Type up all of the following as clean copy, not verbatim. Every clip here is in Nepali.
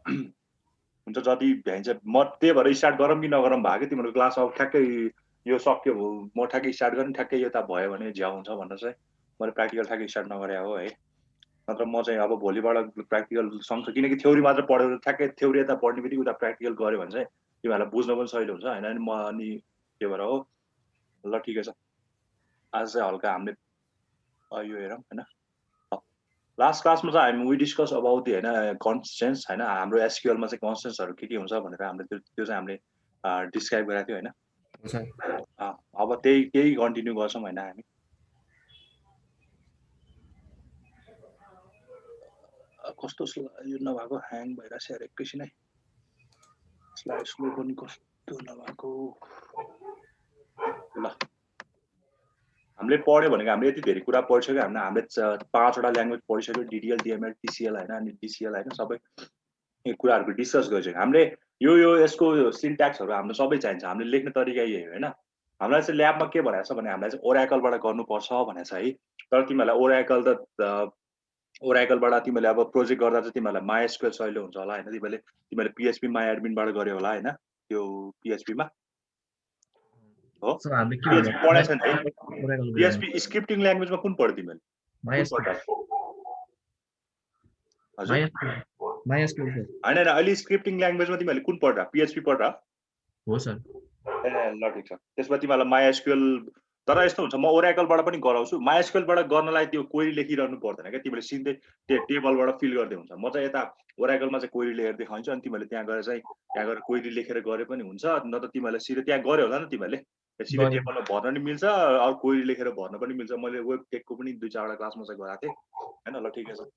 हुन्छ जति भ्याइन्छ म त्यही भएर स्टार्ट गरौँ कि नगरौँ भएको तिमीहरूको क्लास अब ठ्याक्कै यो सक्यो म ठ्याक्कै स्टार्ट गर्ने ठ्याक्कै यो त भयो भने झ्याउ हुन्छ भनेर चाहिँ मैले प्र्याक्टिकल ठ्याक्कै स्टार्ट नगरे हो है नत्र म चाहिँ अब भोलिबाट प्र्याक्टिकल सँगसँगै किनकि थ्योरी मात्र पढेर ठ्याक्कै थ्योरी यता पढ्ने बित्तिकै उता प्र्याक्टिकल गऱ्यो भने चाहिँ तिमीहरूलाई बुझ्न पनि सजिलो हुन्छ होइन म अनि त्यही भएर हो ल ठिकै छ आज चाहिँ हल्का हामीले यो हेरौँ होइन लास्ट क्लासमा चाहिँ हामी वी डिस्कस अबाउट होइन कन्सटेन्ट्स होइन हाम्रो एसक्युएलमा चाहिँ कन्सटेन्ट्सहरू के हुन्छ भनेर हामीले त्यो चाहिँ हामीले डिस्क्राइब गरेको थियो होइन अब त्यही कन्टिन्यू गर्छौँ होइन हामी कस्तो यो नभएको ह्याङ भइरहेछ यार एकैछिनै स्लाइड स्लो पनि कस्तो नभएको ल हामीले पढ्यो भनेको हामीले यति धेरै कुरा पढिसक्यो हामीले 5वटा ल्याङ्ग्वेज पढिसक्यो डिडिएल डिएमएल टिसिएल होइन अनि टिसिएल होइन सबै यो कुराहरूको डिस्कस गरिसक्यो हामीले यो यसको सिन्ट्याक्सहरू हाम्रो सबै चाहिन्छ हामीले लेख्ने तरिका यही हो होइन हामीलाई चाहिँ ल्याबमा के भनेको छ भने हामीलाई चाहिँ ओराकलबाट गर्नुपर्छ भनेको छ है तर तिमीहरूलाई ओराकलबाट तिमीले अब प्रोजेक्ट गर्दा चाहिँ तिमीहरूलाई माइएसक्युएल सजिलो हुन्छ होला होइन तिमीले पिएचपी माई एडमिनबाट गर्यो होला होइन त्यो पिएचपीमा हो पिएचपी पढाएको छैन है पिएचपी स्क्रिप्टिङ ल्याङ्ग्वेजमा कुन पढ्यो तिमीले होइन अहिले स्क्रिप्टिङ ल्याङ्ग्वेजमा तिमीहरूले कुन पढ्दा पिएचपी पढ्दा हो सर ए ल ठिक छ त्यसमा तिमीहरूलाई माइएसक्युएल तर यस्तो हुन्छ म ओराकलबाट पनि गराउँछु माइएसक्युएलबाट गर्नलाई त्यो क्वेरी लेखिरहनु पर्दैन क्या तिमीले सिधै त्यो टेबलबाट फिल गर्दै हुन्छ म चाहिँ यता ओराकलमा चाहिँ क्वेरी लेखेर देखाउँछु अनि तिमीले त्यहाँ गएर क्वेरी लेखेर गरे पनि हुन्छ न त तिमीहरूले सिधै त्यहाँ गऱ्यो होला नि तिमीहरूले सिधै टेबलमा भर्न पनि मिल्छ अरू क्वेरी लेखेर भर्न पनि मिल्छ मैले वेब टेकको पनि 2-4वटा क्लासमा चाहिँ गराएको थिएँ होइन ल ठिकै छ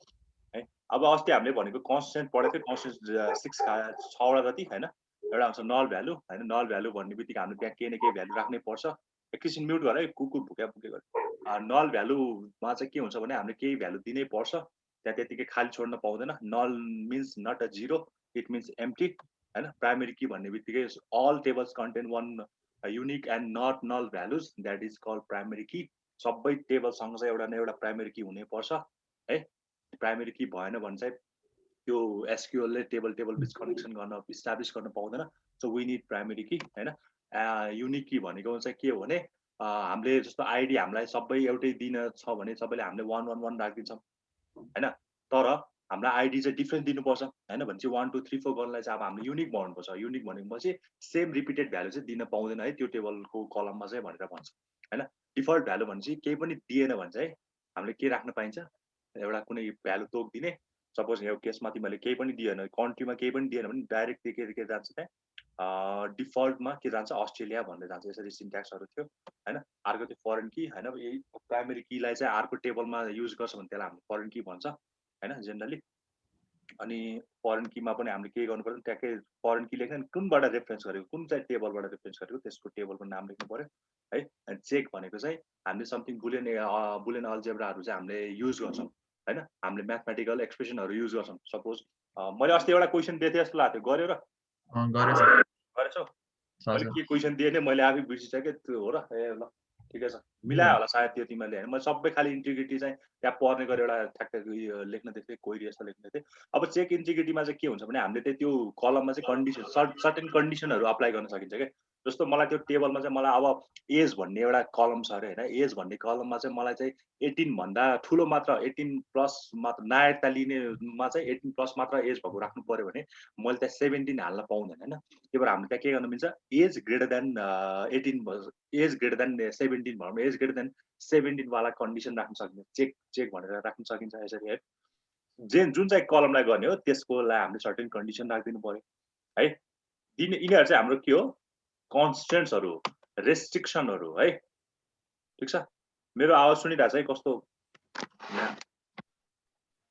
है अब अस्ति हामीले भनेको कन्सटेन्ट पढेको थियो कन्सटेन्ट 6वटा जति होइन एउटा आउँछ नल भ्यालु होइन नल भ्यालु भन्ने बित्तिकै हामीले त्यहाँ केही न केही भ्यालु राख्नै पर्छ एकैछिन म्युट गर है कुकुर भुक्या गरे नल भ्यालुमा चाहिँ के हुन्छ भने हामीले केही भ्यालु दिनै पर्छ त्यहाँ त्यतिकै खाली छोड्न पाउँदैन null means not a zero it means empty होइन प्राइमेरी की भन्ने बित्तिकै all tables contain one unique and not null values that is called primary key सबै टेबलसँग चाहिँ एउटा न एउटा प्राइमेरी की हुनैपर्छ है प्राइमेरी की भएन भने चाहिँ त्यो एसक्युएलले टेबल बिच कनेक्सन गर्न इस्टाब्लिस गर्न पाउँदैन सो वी निड प्राइमेरी की होइन युनिक की भनेको चाहिँ के हो भने हामीले जस्तो आइडी हामीलाई सबै एउटै दिन छ भने सबैले हामीले 111 राखिदिन्छौँ होइन तर हामीलाई आइडी चाहिँ डिफ्रेन्ट दिनुपर्छ होइन भने चाहिँ 1 2 3 4 गर्नलाई चाहिँ अब हामीले युनिक बनाउनुपर्छ युनिक भनेपछि सेम रिपिटेड भ्यालु चाहिँ दिन पाउँदैन है त्यो टेबलको कलममा चाहिँ भनेर भन्छ होइन डिफल्ट भ्यालु भनेपछि केही पनि दिएन भने चाहिँ हामीले के राख्न पाइन्छ एउटा कुनै भ्यालु तोक दिने सपोज यो केसमा तिमीले केही पनि दिएन कन्ट्रीमा केही पनि दिएन भने डाइरेक्ट के जान्छ त्यहाँ डिफल्टमा के जान्छ अस्ट्रेलिया भनेर जान्छ यसरी सिन्ट्याक्सहरू थियो होइन अर्को त्यो फरेन की होइन यही प्राइमेरी कीलाई चाहिँ अर्को टेबलमा युज गर्छ भने त्यसलाई हामीले फरेन की भन्छ होइन जेनरली अनि फरेन कीमा पनि हामीले के गर्नु पर्छ ट्याक्कै फरेन की लेख्ने कुनबाट रेफरेन्स गरेको कुन चाहिँ टेबलबाट रेफरेन्स गरेको त्यसको टेबलको नाम लेख्नु पर्यो है अनि चेक भनेको चाहिँ हामीले समथिङ बुलियन अल्जेब्राहरू चाहिँ हामीले युज गर्छौँ होइन हामीले म्याथमेटिकल एक्सप्रेसनहरू युज गर्छौँ सपोज मैले अस्ति एउटा क्वेसन दिएको थिएँ जस्तो लाग्थ्यो गऱ्यो र गरेछौ मैले के क्वेसन दिएँ नि मैले आफै बिर्सिसकेँ त्यो हो र ए ल ठिकै छ मिलायो होला सायद त्यो तिमीले होइन मैले सबै खालि इन्टिग्रिटी चाहिँ त्यहाँ पर्ने गरी एउटा ठ्याक्कै लेख्न दिएको थिएँ क्वेरी जस्तो लेख्न दिएको थिएँ अब चेक इन्टिग्रिटीमा चाहिँ के हुन्छ भने हामीले चाहिँ त्यो कलममा चाहिँ कन्डिसन सर्टेन कन्डिसनहरू अप्लाई गर्न सकिन्छ क्या जस्तो मलाई त्यो टेबलमा चाहिँ मलाई अब एज भन्ने एउटा कलम छ अरे होइन एज भन्ने कलममा चाहिँ मलाई चाहिँ 18 भन्दा ठुलो मात्र 18 प्लस मात्र नायरता लिनेमा चाहिँ 18 प्लस मात्र एज भएको राख्नु पर्यो भने मैले त्यहाँ 17 हाल्न पाउँदैन होइन त्यही भएर हामीले त्यहाँ के गर्न मिल्छ age greater than 18 age greater than 17 भनौँ एज ग्रेटर देन 17 वाला कन्डिसन राख्न सकिन्छ चेक भनेर राख्न सकिन्छ यसरी है जुन चाहिँ कलमलाई गर्ने हो त्यसको लागि हामीले सर्टेन कन्डिसन राखिदिनु पर्यो है यिनीहरू चाहिँ हाम्रो के हो कन्स्टेन्ट्सहरू रेस्ट्रिक्सनहरू है ठिक छ मेरो आवाज सुनिरहेछ है कस्तो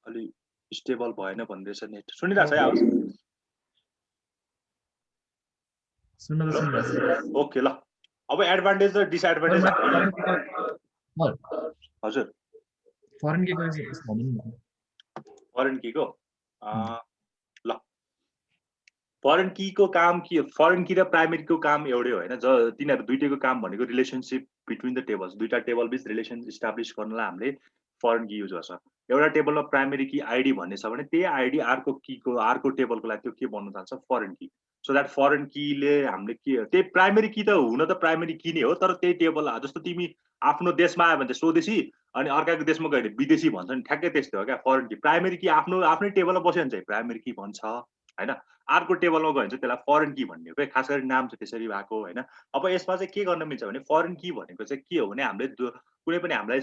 अलि स्टेबल भएन भन्दैछ नेट सुनिरहेछ है आवाज ओके ल अब एडभान्टेज र डिसएडभान्टेज हजुर फरेन कीको ल फरेन कीको काम के फरेन की र प्राइमेरीको काम एउटै हो होइन तिनीहरू दुईटैको काम भनेको रिलेसनसिप बिट्विन द टेबल्स दुईटा टेबल बिच रिलेसन इस्टाब्लिस गर्नलाई हामीले फरेन की युज गर्छ एउटा टेबलमा प्राइमेरी की आइडी भन्ने छ भने त्यही आइडी अर्को टेबलको लागि त्यो के बन्न जान्छ foreign key so that foreign कीले हामीले के त्यही प्राइमेरी की त हुन त प्राइमेरी की नै हो तर त्यही टेबल जस्तो तिमी आफ्नो देशमा आयो भने चाहिँ स्वदेशी अनि अर्काको देशमा गयो भने विदेशी भन्छ नि ठ्याक्कै त्यस्तै हो क्या फरेन की प्राइमेरी की आफ्नै टेबलमा बस्यो भने चाहिँ प्राइमेरी की भन्छ होइन अर्को टेबलमा गयो भने चाहिँ त्यसलाई फरेन की भन्ने हो क्या खास गरी नाम चाहिँ त्यसरी भएको होइन अब यसमा चाहिँ के गर्न मिल्छ भने फरेन की भनेको चाहिँ के हो भने हामीले कुनै पनि हामीलाई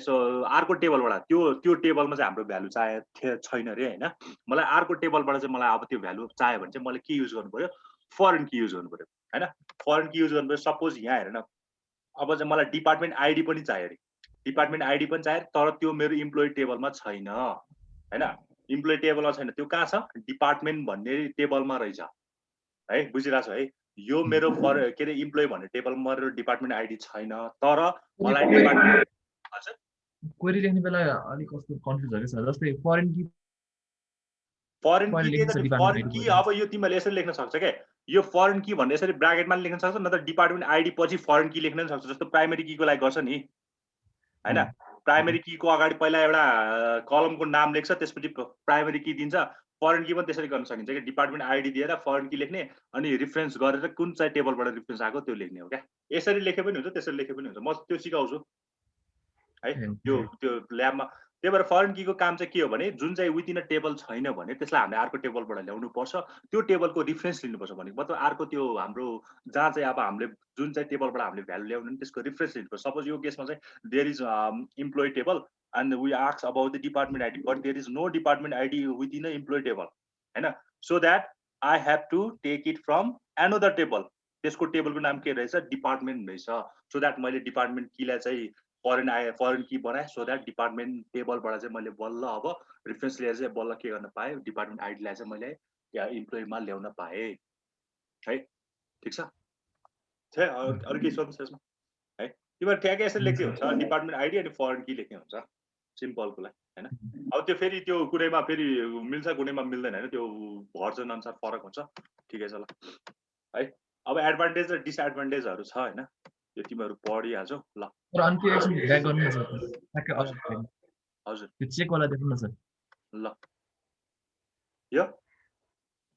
अर्को टेबलबाट त्यो टेबलमा चाहिँ हाम्रो भ्यालु छैन अरे होइन मलाई अर्को टेबलबाट चाहिँ मलाई अब त्यो भ्यालु चाहियो भने चाहिँ मैले के युज गर्नु पर्यो फरेन की युज गर्नु पर्यो होइन फरेन की युज गर्नु पर्यो सपोज यहाँ हेर न अब चाहिँ मलाई डिपार्टमेन्ट आइडी पनि चाहियो अरे डिपार्टमेन्ट आइडी पनि चाहियो तर त्यो मेरो इम्प्लोइ टेबलमा छैन होइन इम्प्लोइ टेबलमा छैन त्यो कहाँ छ डिपार्टमेन्ट भन्ने टेबलमा रहेछ है बुझिरहेको छ है यो मेरो के अरे इम्प्लोइ भन्ने टेबलमा मेरो डिपार्टमेन्ट आइडी छैन तर मलाई डिपार्टमेन्ट क्वेरी लेख्ने बेला अलिक कस्तो कन्फ्युज भएको छ जस्तै फरेन की अब यो तिमीले यसरी लेख्न सक्छ क्या यो फरेन की भन्ने यसरी ब्राकेटमा लेख्न सक्छ न त डिपार्टमेन्ट आइडी पछि फरेन की लेख्न सक्छ जस्तो प्राइमेरी कीको लागि गर्छ नि हैन प्राइमेरी कीको अगाडि पहिला एउटा कलमको नाम लेख्छ त्यसपछि प्राइमेरी की दिन्छ फरेन की पनि त्यसरी गर्न सकिन्छ कि डिपार्टमेन्ट आइडी दिएर फरेन की लेख्ने अनि रिफरेन्स गरेर कुन चाहिँ टेबलबाट रिफरेन्स आएको त्यो लेख्ने हो क्या यसरी लेखे पनि हुन्छ त्यसरी लेखे पनि हुन्छ म त्यो सिकाउँछु है त्यो ल्याबमा त्यही भएर फरेन कीको काम चाहिँ के हो भने जुन चाहिँ विदिन अ टेबल छैन भने त्यसलाई हामीले अर्को टेबलबाट ल्याउनु पर्छ त्यो टेबलको रिफरेन्स लिनुपर्छ भनेको मतलब अर्को त्यो हाम्रो जहाँ चाहिँ अब हामीले जुन चाहिँ टेबलबाट हामीले भ्यालु ल्याउनु नि त्यसको रिफरेन्स लिनुपर्छ सपोज यो केसमा चाहिँ there is employee table and we ask about the department ID but there is no department ID within a employee table हैन so that I have to take it from another table त्यसको टेबलको नाम के रहेछ डिपार्टमेन्ट रहेछ सो द्याट मैले डिपार्टमेन्ट कीलाई चाहिँ फरेन की बनाए सो द्याट डिपार्टमेन्ट टेबलबाट चाहिँ मैले बल्ल अब रिफरेन्स लिएर चाहिँ बल्ल के गर्न पाएँ डिपार्टमेन्ट आइडीलाई चाहिँ मैले यहाँ इम्प्लोइमा ल्याउन पाएँ है ठिक छ अरू केही सोध्नुहोस् यसमा है तिमीहरू ठ्याक्कै यसरी लेख्ने हुन्छ डिपार्टमेन्ट आइडी अनि फरेन की लेख्ने हुन्छ सिम्पलको लागि होइन अब त्यो फेरि त्यो कुनैमा फेरि मिल्छ कुनैमा मिल्दैन होइन त्यो भर्जन अनुसार फरक हुन्छ ठिकै छ ल है अब एडभान्टेज र डिसएडभान्टेजहरू छ होइन यो तिमीहरू पढिहाल्छौ ल अनि त्यो एकछिन ब्याक गर्नु न सर ठ्याक्कै हजुर त्यो चेक वाला देख्नु न सर ल यो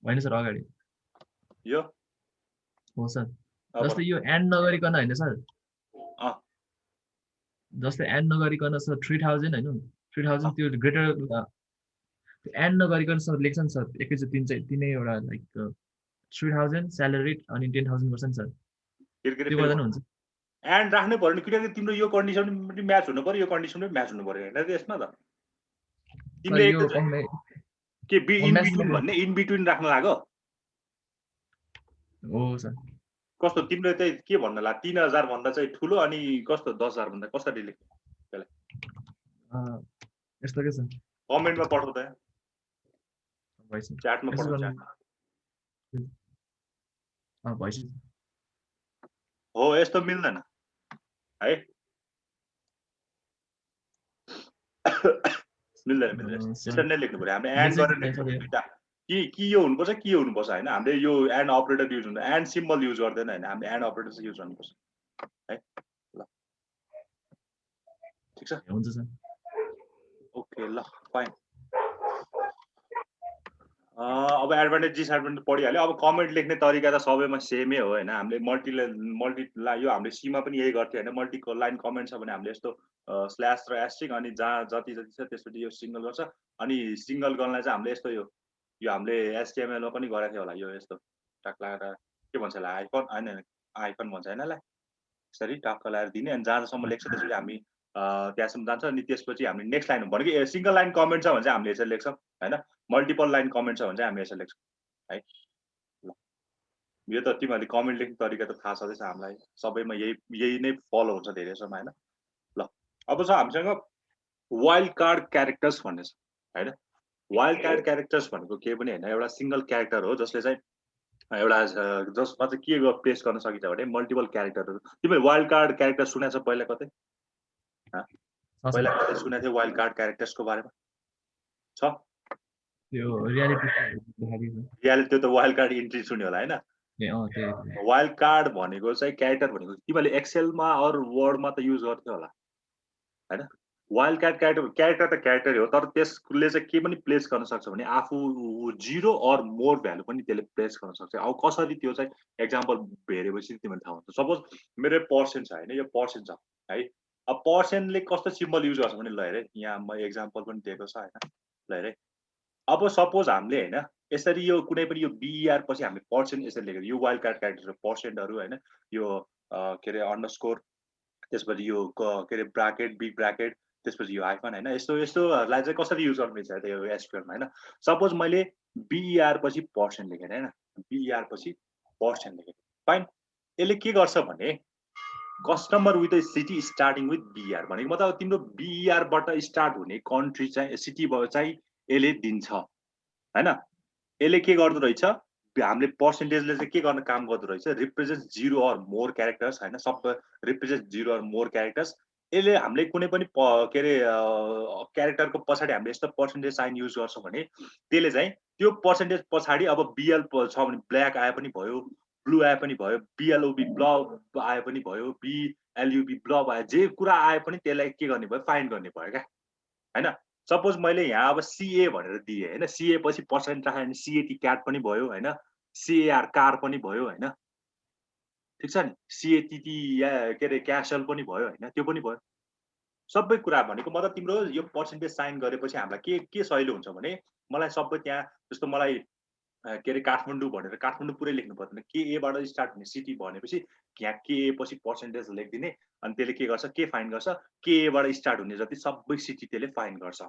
होइन सर अगाडि यो हो सर जस्तै यो एन्ड नगरिकन होइन सर जस्तै एन्ड नगरिकन सर 3000 होइन 3000 त्यो ग्रेटर एन्ड नगरिकन सर लेख्छ नि सर एकैचोटि तिनै एउटा लाइक 3000 स्यालेरी अनि 10000 गर्छ नि सर त्यो गर्दा हुन्छ एन्ड राख्नै पर्यो नि किनकि तिम्रो यो कन्डिसन पनि म्याच हुनु पर्यो यो कन्डिसन पनि म्याच हुनु पर्यो हैन त्यसमा त तिमीले के इन बिट्विन भन्ने इन बिट्विन राख्न लाग्यो हो सर कस्तो तिमीले चाहिँ के भन्न ला 3000 भन्दा चाहिँ ठुलो अनि कस्तो 10000 भन्दा कसरी लेख्ने त्यसलाई यस्तो के सर कमेन्टमा पठाउ त भइस च्याटमा पठाउ भइस हो यस्तो मिल्दैन है मिल्दैन यसरी नै लेख्नु पर्यो हामीले एन्ड गरेर कि यो हुनुपर्छ कि यो हुनुपर्छ होइन हामीले यो एन्ड अपरेटर युज हुन्छ एन्ड सिम्बल युज गर्दैन होइन हामीले एन्ड अपरेटर चाहिँ युज गर्नुपर्छ है ल ठिक छ हुन्छ सर ओके ल फाइन अब एडभान्टेज डिसएडभान्टेज पढिहाल्यो अब कमेन्ट लेख्ने तरिका त सबैमा सेमै हो होइन हामीले मल्टी यो हामीले सीमा पनि यही गर्थ्यो होइन मल्टी लाइन कमेन्ट छ भने हामीले यस्तो स्ल्यास र एस्ट्रिक अनि जहाँ जति छ त्यसपछि यो सिङ्गल गर्छ अनि सिङ्गल गर्नलाई चाहिँ हामीले यस्तो यो हामीले एचटिएमएलमा पनि गरेको थियो होला यो यस्तो टक लगाएर के भन्छ होला आइकन होइन आइकन भन्छ होइन यसलाई यसरी टक्क लगाएर दिने अनि जहाँसम्म लेख्छ त्यसपछि हामी त्यहाँसम्म जान्छ अनि त्यसपछि हामीले नेक्स्ट लाइन भनेको सिङ्गल लाइन कमेन्ट छ भने चाहिँ हामीले यसरी लेख्छौँ होइन मल्टिपल लाइन कमेन्ट छ भने चाहिँ हामी यसरी लेख्छौँ है ल यो त तिमीहरूले कमेन्ट लेख्ने तरिका त थाहा छँदैछ हामीलाई सबैमा यही नै फलो हुन्छ धेरै समय होइन ल अब छ हामीसँग वाइल्ड कार्ड क्यारेक्टर्स भन्ने छ होइन वाइल्ड कार्ड क्यारेक्टर्स भनेको केही पनि होइन एउटा सिङ्गल क्यारेक्टर हो जसले चाहिँ एउटा जसमा चाहिँ के प्लेस गर्न सकिन्छ भने मल्टिपल क्यारेक्टरहरू तिमीले वाइल्ड कार्ड क्यारेक्टर सुनेको छ पहिला कतै पहिला कतै सुनेको थियो वाइल्ड कार्ड क्यारेक्टर्सको बारेमा छ त्यो रियालिटी त्यो त वाइल्ड कार्ड इन्ट्री सुन्यो होला होइन वाइल्ड कार्ड भनेको चाहिँ क्यारेक्टर भनेको तिमीले एक्सेलमा अरू वर्डमा त युज गर्थ्यो होला होइन वाइल्ड कार्ड क्यारेक्टर त क्यारेक्टरै हो, तर त्यसले चाहिँ के पनि प्लेस गर्न सक्छ भने आफू 0 अर मोर भ्यालु पनि त्यसले प्लेस गर्न सक्छ। अब कसरी त्यो चाहिँ एक्जाम्पल हेरेपछि तिमीलाई थाहा हुन्छ। सपोज मेरो पर्सेन्ट छ होइन, यो पर्सेन्ट छ है। अब पर्सेन्टले कस्तो सिम्बल युज गर्छ भने ल हेरे, यहाँ म एक्जाम्पल पनि दिएको छ होइन, ल हेरे। अब सपोज हामीले होइन यसरी यो कुनै पनि यो बिआर पछि हामीले पर्सेन्ट यसरी लेखेको, यो वाइल्ड कार्ड क्यारेक्टर पर्सेन्टहरू होइन, यो के अरे अन्डरस्कोर, त्यसपछि यो के अरे ब्राकेट, बिग ब्राकेट, त्यसपछि यो हाइफन होइन, यस्तोहरूलाई चाहिँ कसरी युज गर्नु मिल्छ त्यो एसक्यूएलमा होइन। सपोज मैले बिआर पछि पर्सेन्ट लेखेँ होइन, बिआर पछि पर्सेन्ट लेखेँ, फाइन। यसले के गर्छ भने customer with city starting with BR भनेको मतलब तिम्रो बिआरबाट स्टार्ट हुने कन्ट्री चाहिँ सिटी चाहिँ यसले दिन्छ होइन। यसले के गर्दो रहेछ, हामीले पर्सेन्टेजले चाहिँ के गर्न काम गर्दो रहेछ, रिप्रेजेन्ट 0 अर मोर क्यारेक्टर्स होइन, सब रिप्रेजेन्ट 0 अर मोर क्यारेक्टर्स। यसले हामीले कुनै पनि के अरे क्यारेक्टरको पछाडि हामीले यस्तो पर्सेन्टेज साइन युज गर्छौँ भने त्यसले चाहिँ त्यो पर्सेन्टेज पछाडि अब बिएल छ भने ब्ल्याक आए पनि भयो, ब्लू आए पनि भयो, बिएलओबी ब्लब आए पनि भयो, बिएलयुबी ब्लब आए, जे कुरा आए पनि त्यसलाई के गर्ने भयो, फाइन्ड गर्ने भयो क्या होइन। सपोज मैले यहाँ अब सिए भनेर दिएँ होइन, सिए पछि पर्सेन्ट राखेँ भने सिएटी क्याट पनि भयो होइन, सिएआर कार पनि भयो होइन, ठिक छ नि, सिएटिटी के अरे क्यासल पनि भयो होइन, त्यो पनि भयो। सबै कुरा भनेको मतलब तिम्रो यो पर्सेन्टेज साइन गरेपछि हामीलाई के सहिलो हुन्छ भने मलाई सबै त्यहाँ जस्तो मलाई के अरे काठमाडौँ भनेर काठमाडौँ पुरै लेख्नु पर्दैन, केएबाट स्टार्ट हुने सिटी भनेपछि यहाँ केए पछि पर्सेन्टेज लेखिदिने, अनि त्यसले के गर्छ, के फाइन गर्छ, केएबाट स्टार्ट हुने जति सबै सिटी त्यसले फाइन गर्छ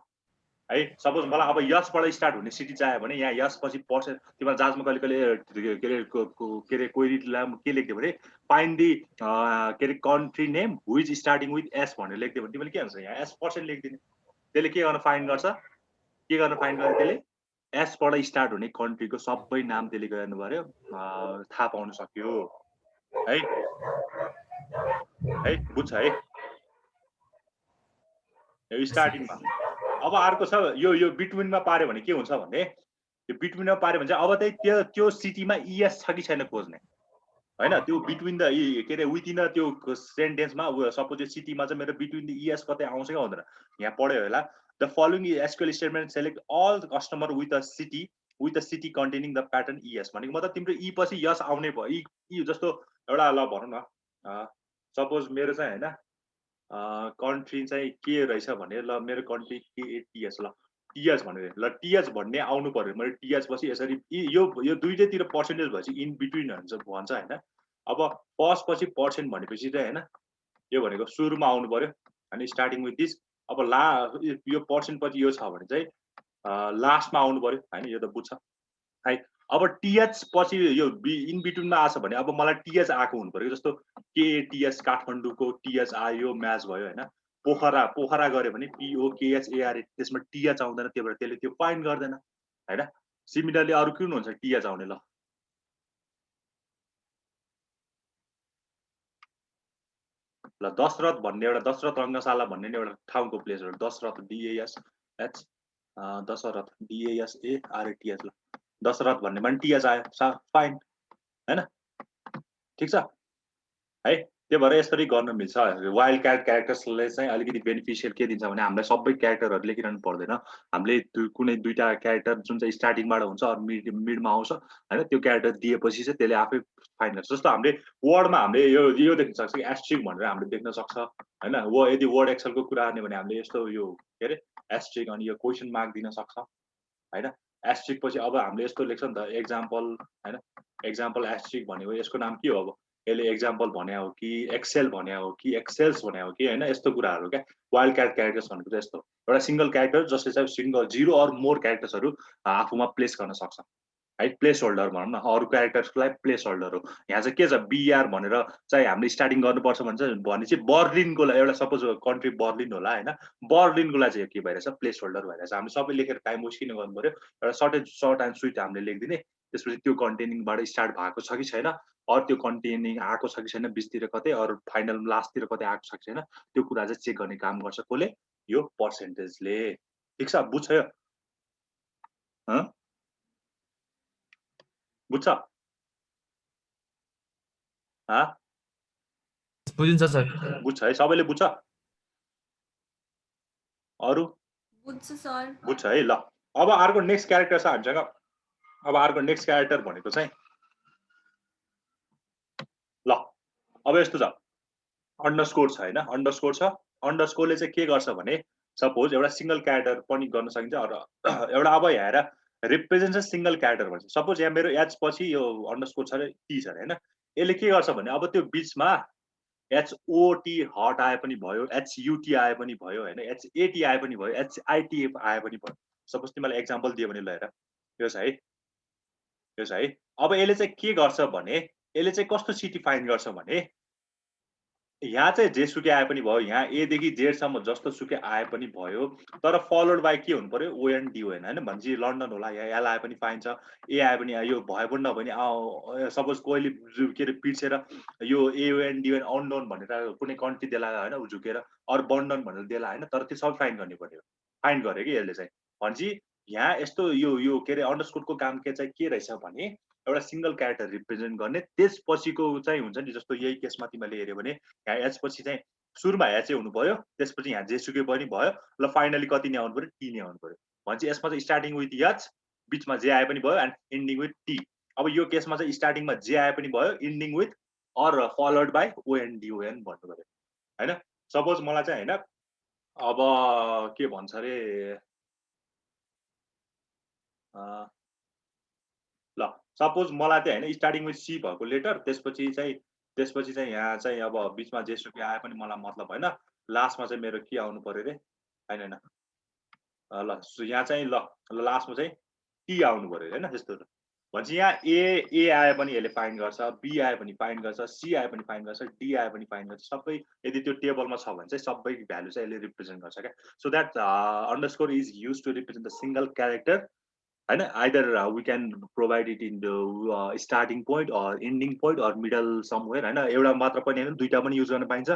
है। सपोज मलाई अब यसबाट स्टार्ट हुने सिटी चाहियो भने यहाँ यस पछि पर्सेन्ट तिमीलाई जाँचमा कहिले कहिले के अरे क्वेरीलाई के लेख्दियो भने फाइन्ड दि के अरे country name which starting with S भनेर लेख्दियो भने तिमीले के हुन्छ, यहाँ एस पर्सेन्ट लेखिदिने। त्यसले के गर्न फाइन गर्छ, के गर्न फाइन गर्छ, त्यसले एसबाट स्टार्ट हुने कन्ट्रीको सबै नाम त्यसले गर्नु पर्यो, थाहा पाउन सक्यो है, है बुझ्छ है यो स्टार्टिङमा। अब अर्को छ यो बिट्विनमा पार्यो भने के हुन्छ भने, यो बिट्विनमा पार्यो भने चाहिँ अब चाहिँ त्यो सिटीमा इएस छ कि छैन खोज्ने होइन, त्यो बिट्विन द के अरे विथिन द त्यो सेन्टेन्समा सपोज यो सिटीमा चाहिँ मेरो बिट्विन द इएस कतै आउँछ कि आउँदैन, यहाँ पढ्यो होला। The following SQL statement select all customer with a city containing the pattern E S भनेको मतलब तिम्रो ई पछि यस आउने भयो। ई जस्तो एउटा ल भनौँ न, सपोज मेरो चाहिँ होइन कन्ट्री चाहिँ के रहेछ भने ल मेरो कन्ट्री के टिएस, ल टिएच भनेर, ल टिएच भन्ने आउनु पर्यो। मैले टिएच पछि यसरी यो दुईटैतिर पर्सेन्टेज भएपछि इन बिट्विन भन्छ होइन। अब फर्स्ट पछि पर्सेन्ट भनेपछि चाहिँ होइन यो भनेको सुरुमा आउनु पर्यो अनि स्टार्टिङ विथ दिस। अब यो पर्सेन्ट पछि यो छ भने चाहिँ लास्टमा आउनु पर्यो होइन, यो त बुझ्छ है। अब टिएच पछि यो इन बिट्विनमा आछ भने अब मलाई टिएच आएको हुनु पर्यो, जस्तो केटिएच काठमाडौँको टिएच आयो म्याच भयो होइन। पोखरा गऱ्यो भने पिओकेएचएआर, त्यसमा टिएच आउँदैन, त्यही भएर त्यसले त्यो फाइन गर्दैन होइन। सिमिलरली अरू कुन हुन्छ टिएच आउने, ल दशरथ भन्ने एउटा दशरथ रङ्गशाला भन्ने एउटा ठाउँको प्लेस हो, दशरथ डिएएसएच, दशरथ डिएएसएआरएटिएच, ल दशरथ भन्ने पनि टिएच आयो, फाइन होइन, ठिक छ है। त्यही भएर यसरी गर्न मिल्छ। वाइल्ड कार्ड क्यारेक्टर्सले चाहिँ अलिकति बेनिफिसियल के दिन्छ भने हामीलाई सबै क्यारेक्टरहरू लेखिरहनु पर्दैन, हामीले कुनै दुईटा क्यारेक्टर जुन चाहिँ स्टार्टिङबाट हुन्छ अरू मिडमा आउँछ होइन, त्यो क्यारेक्टर दिएपछि चाहिँ त्यसले आफै फाइन गर्छ। जस्तो हामीले वर्डमा हामीले यो देख्न सक्छ कि एस्ट्रिक भनेर हामीले देख्न सक्छ होइन। यदि वर्ड एक्सलको कुरा गर्ने भने हामीले यस्तो यो के अरे एस्ट्रिक अनि यो क्वेसन मार्क दिन सक्छ होइन। एस्ट्रिक पछि अब हामीले यस्तो लेख्छ नि त एक्जाम्पल होइन, एक्जाम्पल एस्ट्रिक भनेको यसको नाम के हो, अब यसले एक्जाम्पल भने हो कि एक्सेल भने हो कि एक्सेल्स भने हो कि होइन, यस्तो कुराहरू क्या। वाइल्ड कार्ड क्यारेक्टर्स भनेको चाहिँ यस्तो एउटा सिङ्गल क्यारेक्टर जसले चाहिँ सिङ्गल 0 अर मोर क्यारेक्टर्सहरू आफूमा प्लेस गर्न सक्छ है। प्लेस होल्डर भनौँ न, अरू क्यारेक्टर्सलाई प्लेस होल्डर हो। यहाँ चाहिँ के छ, बिआर भनेर चाहिँ हामीले स्टार्टिङ गर्नुपर्छ भने चाहिँ बर्लिनको लागि एउटा सपोज कन्ट्री बर्लिन होला होइन, बर्लिनको लागि चाहिँ के भइरहेछ, प्लेस होल्डर भइरहेछ। हामीले सबै लेखेर टाइम वेस्ट किन गर्नु पर्यो, एउटा सर्ट एन्ड स्विट हामीले लेखिदिने, त्यसपछि त्यो कन्टेनिङबाट स्टार्ट भएको छ कि छैन, अरू त्यो कन्टेनिङ आएको छ कि छैन, बिचतिर कतै अरू फाइनल लास्टतिर कतै आएको छ कि छैन, त्यो कुरा चाहिँ चेक गर्ने काम गर्छ कसले, यो पर्सेन्टेजले। ठिक छ, बुझ्छ यो बुझ्छ बुझिन्छ सर, बुझ्छ है, सबैले बुझ्छ। अरु बुझ्छु सर। बुझ्छ है ल अब अर्को नेक्स्ट क्यारेक्टर छ हामीसँग अब अर्को नेक्स्ट क्यारेक्टर भनेको चाहिँ ल अब यस्तो छ अन्डरस्कोर छ हैन अन्डरस्कोर छ अन्डरस्कोरले चाहिँ के गर्छ भने सपोज एउटा सिंगल क्यारेक्टर पनि गर्न सकिन्छ एउटा अब हेर रिप्रेजेन्ट चाहिँ सिंगल क्यारेक्टर भन्छ सपोज यहाँ मेरो एच पछि यो अन्डरस्कोर छ रे टी छ हैन यसले के गर्छ भने अब त्यो बीचमा एचओटी हट आए पनि भयो एचयुटी आए पनि भयो हैन एचएटी आए पनि भयो एचआईटी आए पनि भयो सपोज तिमीलाई एक्जाम्पल दियो भने ल हेर यो छ है अब यसले चाहिँ के गर्छ भने यसले चाहिँ कस्तो सिटी फाइन्ड गर्छ भने यहाँ चाहिँ जेसुकै आए पनि भयो यहाँ ए देखि जेड सम्म जस्तो सुकै आए पनि भयो तर फलोड बाई के हुनु पर्यो ओएनडिओएन हैन भनेपछि लन्डन होला या एल आए पनि फाइन छ ए आए पनि यो भयो पनि नभने सपोज कोहीले के अरे पिर्सेर यो एओएनडिओएन अननोन भनेर कुनै कन्ट्री देला हैन झुकेर अर बन्डन भनेर देला हैन तर त्यो सब फाइन गर्ने पर्यो फाइन गर्यो कि यसले चाहिँ भनेपछि यहाँ यस्तो यो के अरे अन्डरस्कोरको काम के चाहिँ के रहेछ भने एउटा सिंगल क्यारेक्टर रिप्रेजेन्ट गर्ने त्यसपछिको चाहिँ हुन्छ नि जस्तो यही केसमा तिमीले हेर्यो भने यहाँ एच पछि चाहिँ सुरुमा एच हुनु पर्यो त्यसपछि यहाँ जेसुकै पनि भयो ल फाइनली कति नै आउनु पर्यो टी नै आउनु पर्यो भनेपछि यसमा चाहिँ स्टार्टिङ विथ एच बीचमा जे आए पनि भयो एन्ड एन्डिङ विथ टी अब यो केसमा चाहिँ स्टार्टिङमा जे आए पनि भयो ending with or followed by ओएनडिओएन भन्नु पर्यो हैन सपोज मलाई चाहिँ हैन अब के भन्छ अरे ल सपोज मलाई चाहिँ हैन स्टार्टिङ विथ सी भएको लेटर त्यसपछि चाहिँ यहाँ चाहिँ अब बीचमा जेसुकै आए पनि मलाई मतलब हैन लास्टमा चाहिँ मेरो के आउनु पर्यो रे हैन ल यहाँ चाहिँ ल लास्टमा चाहिँ टी आउनु पर्यो हैन त्यस्तो भन्छ यहाँ ए आए पनि यसले फाइन गर्छ बी आए पनि फाइन गर्छ सी आए पनि फाइन गर्छ डी आए पनि फाइन गर्छ सबै यदि त्यो टेबलमा छ भने चाहिँ सबै भ्यालु चाहिँ यसले रिप्रेजेन्ट गर्छ क्या so that underscore is use to represent the single character हैन either we can provide it in the starting point or ending point or middle somewhere हैन एउटा मात्र पनि हैन दुईटा पनि युज गर्न पाइन्छ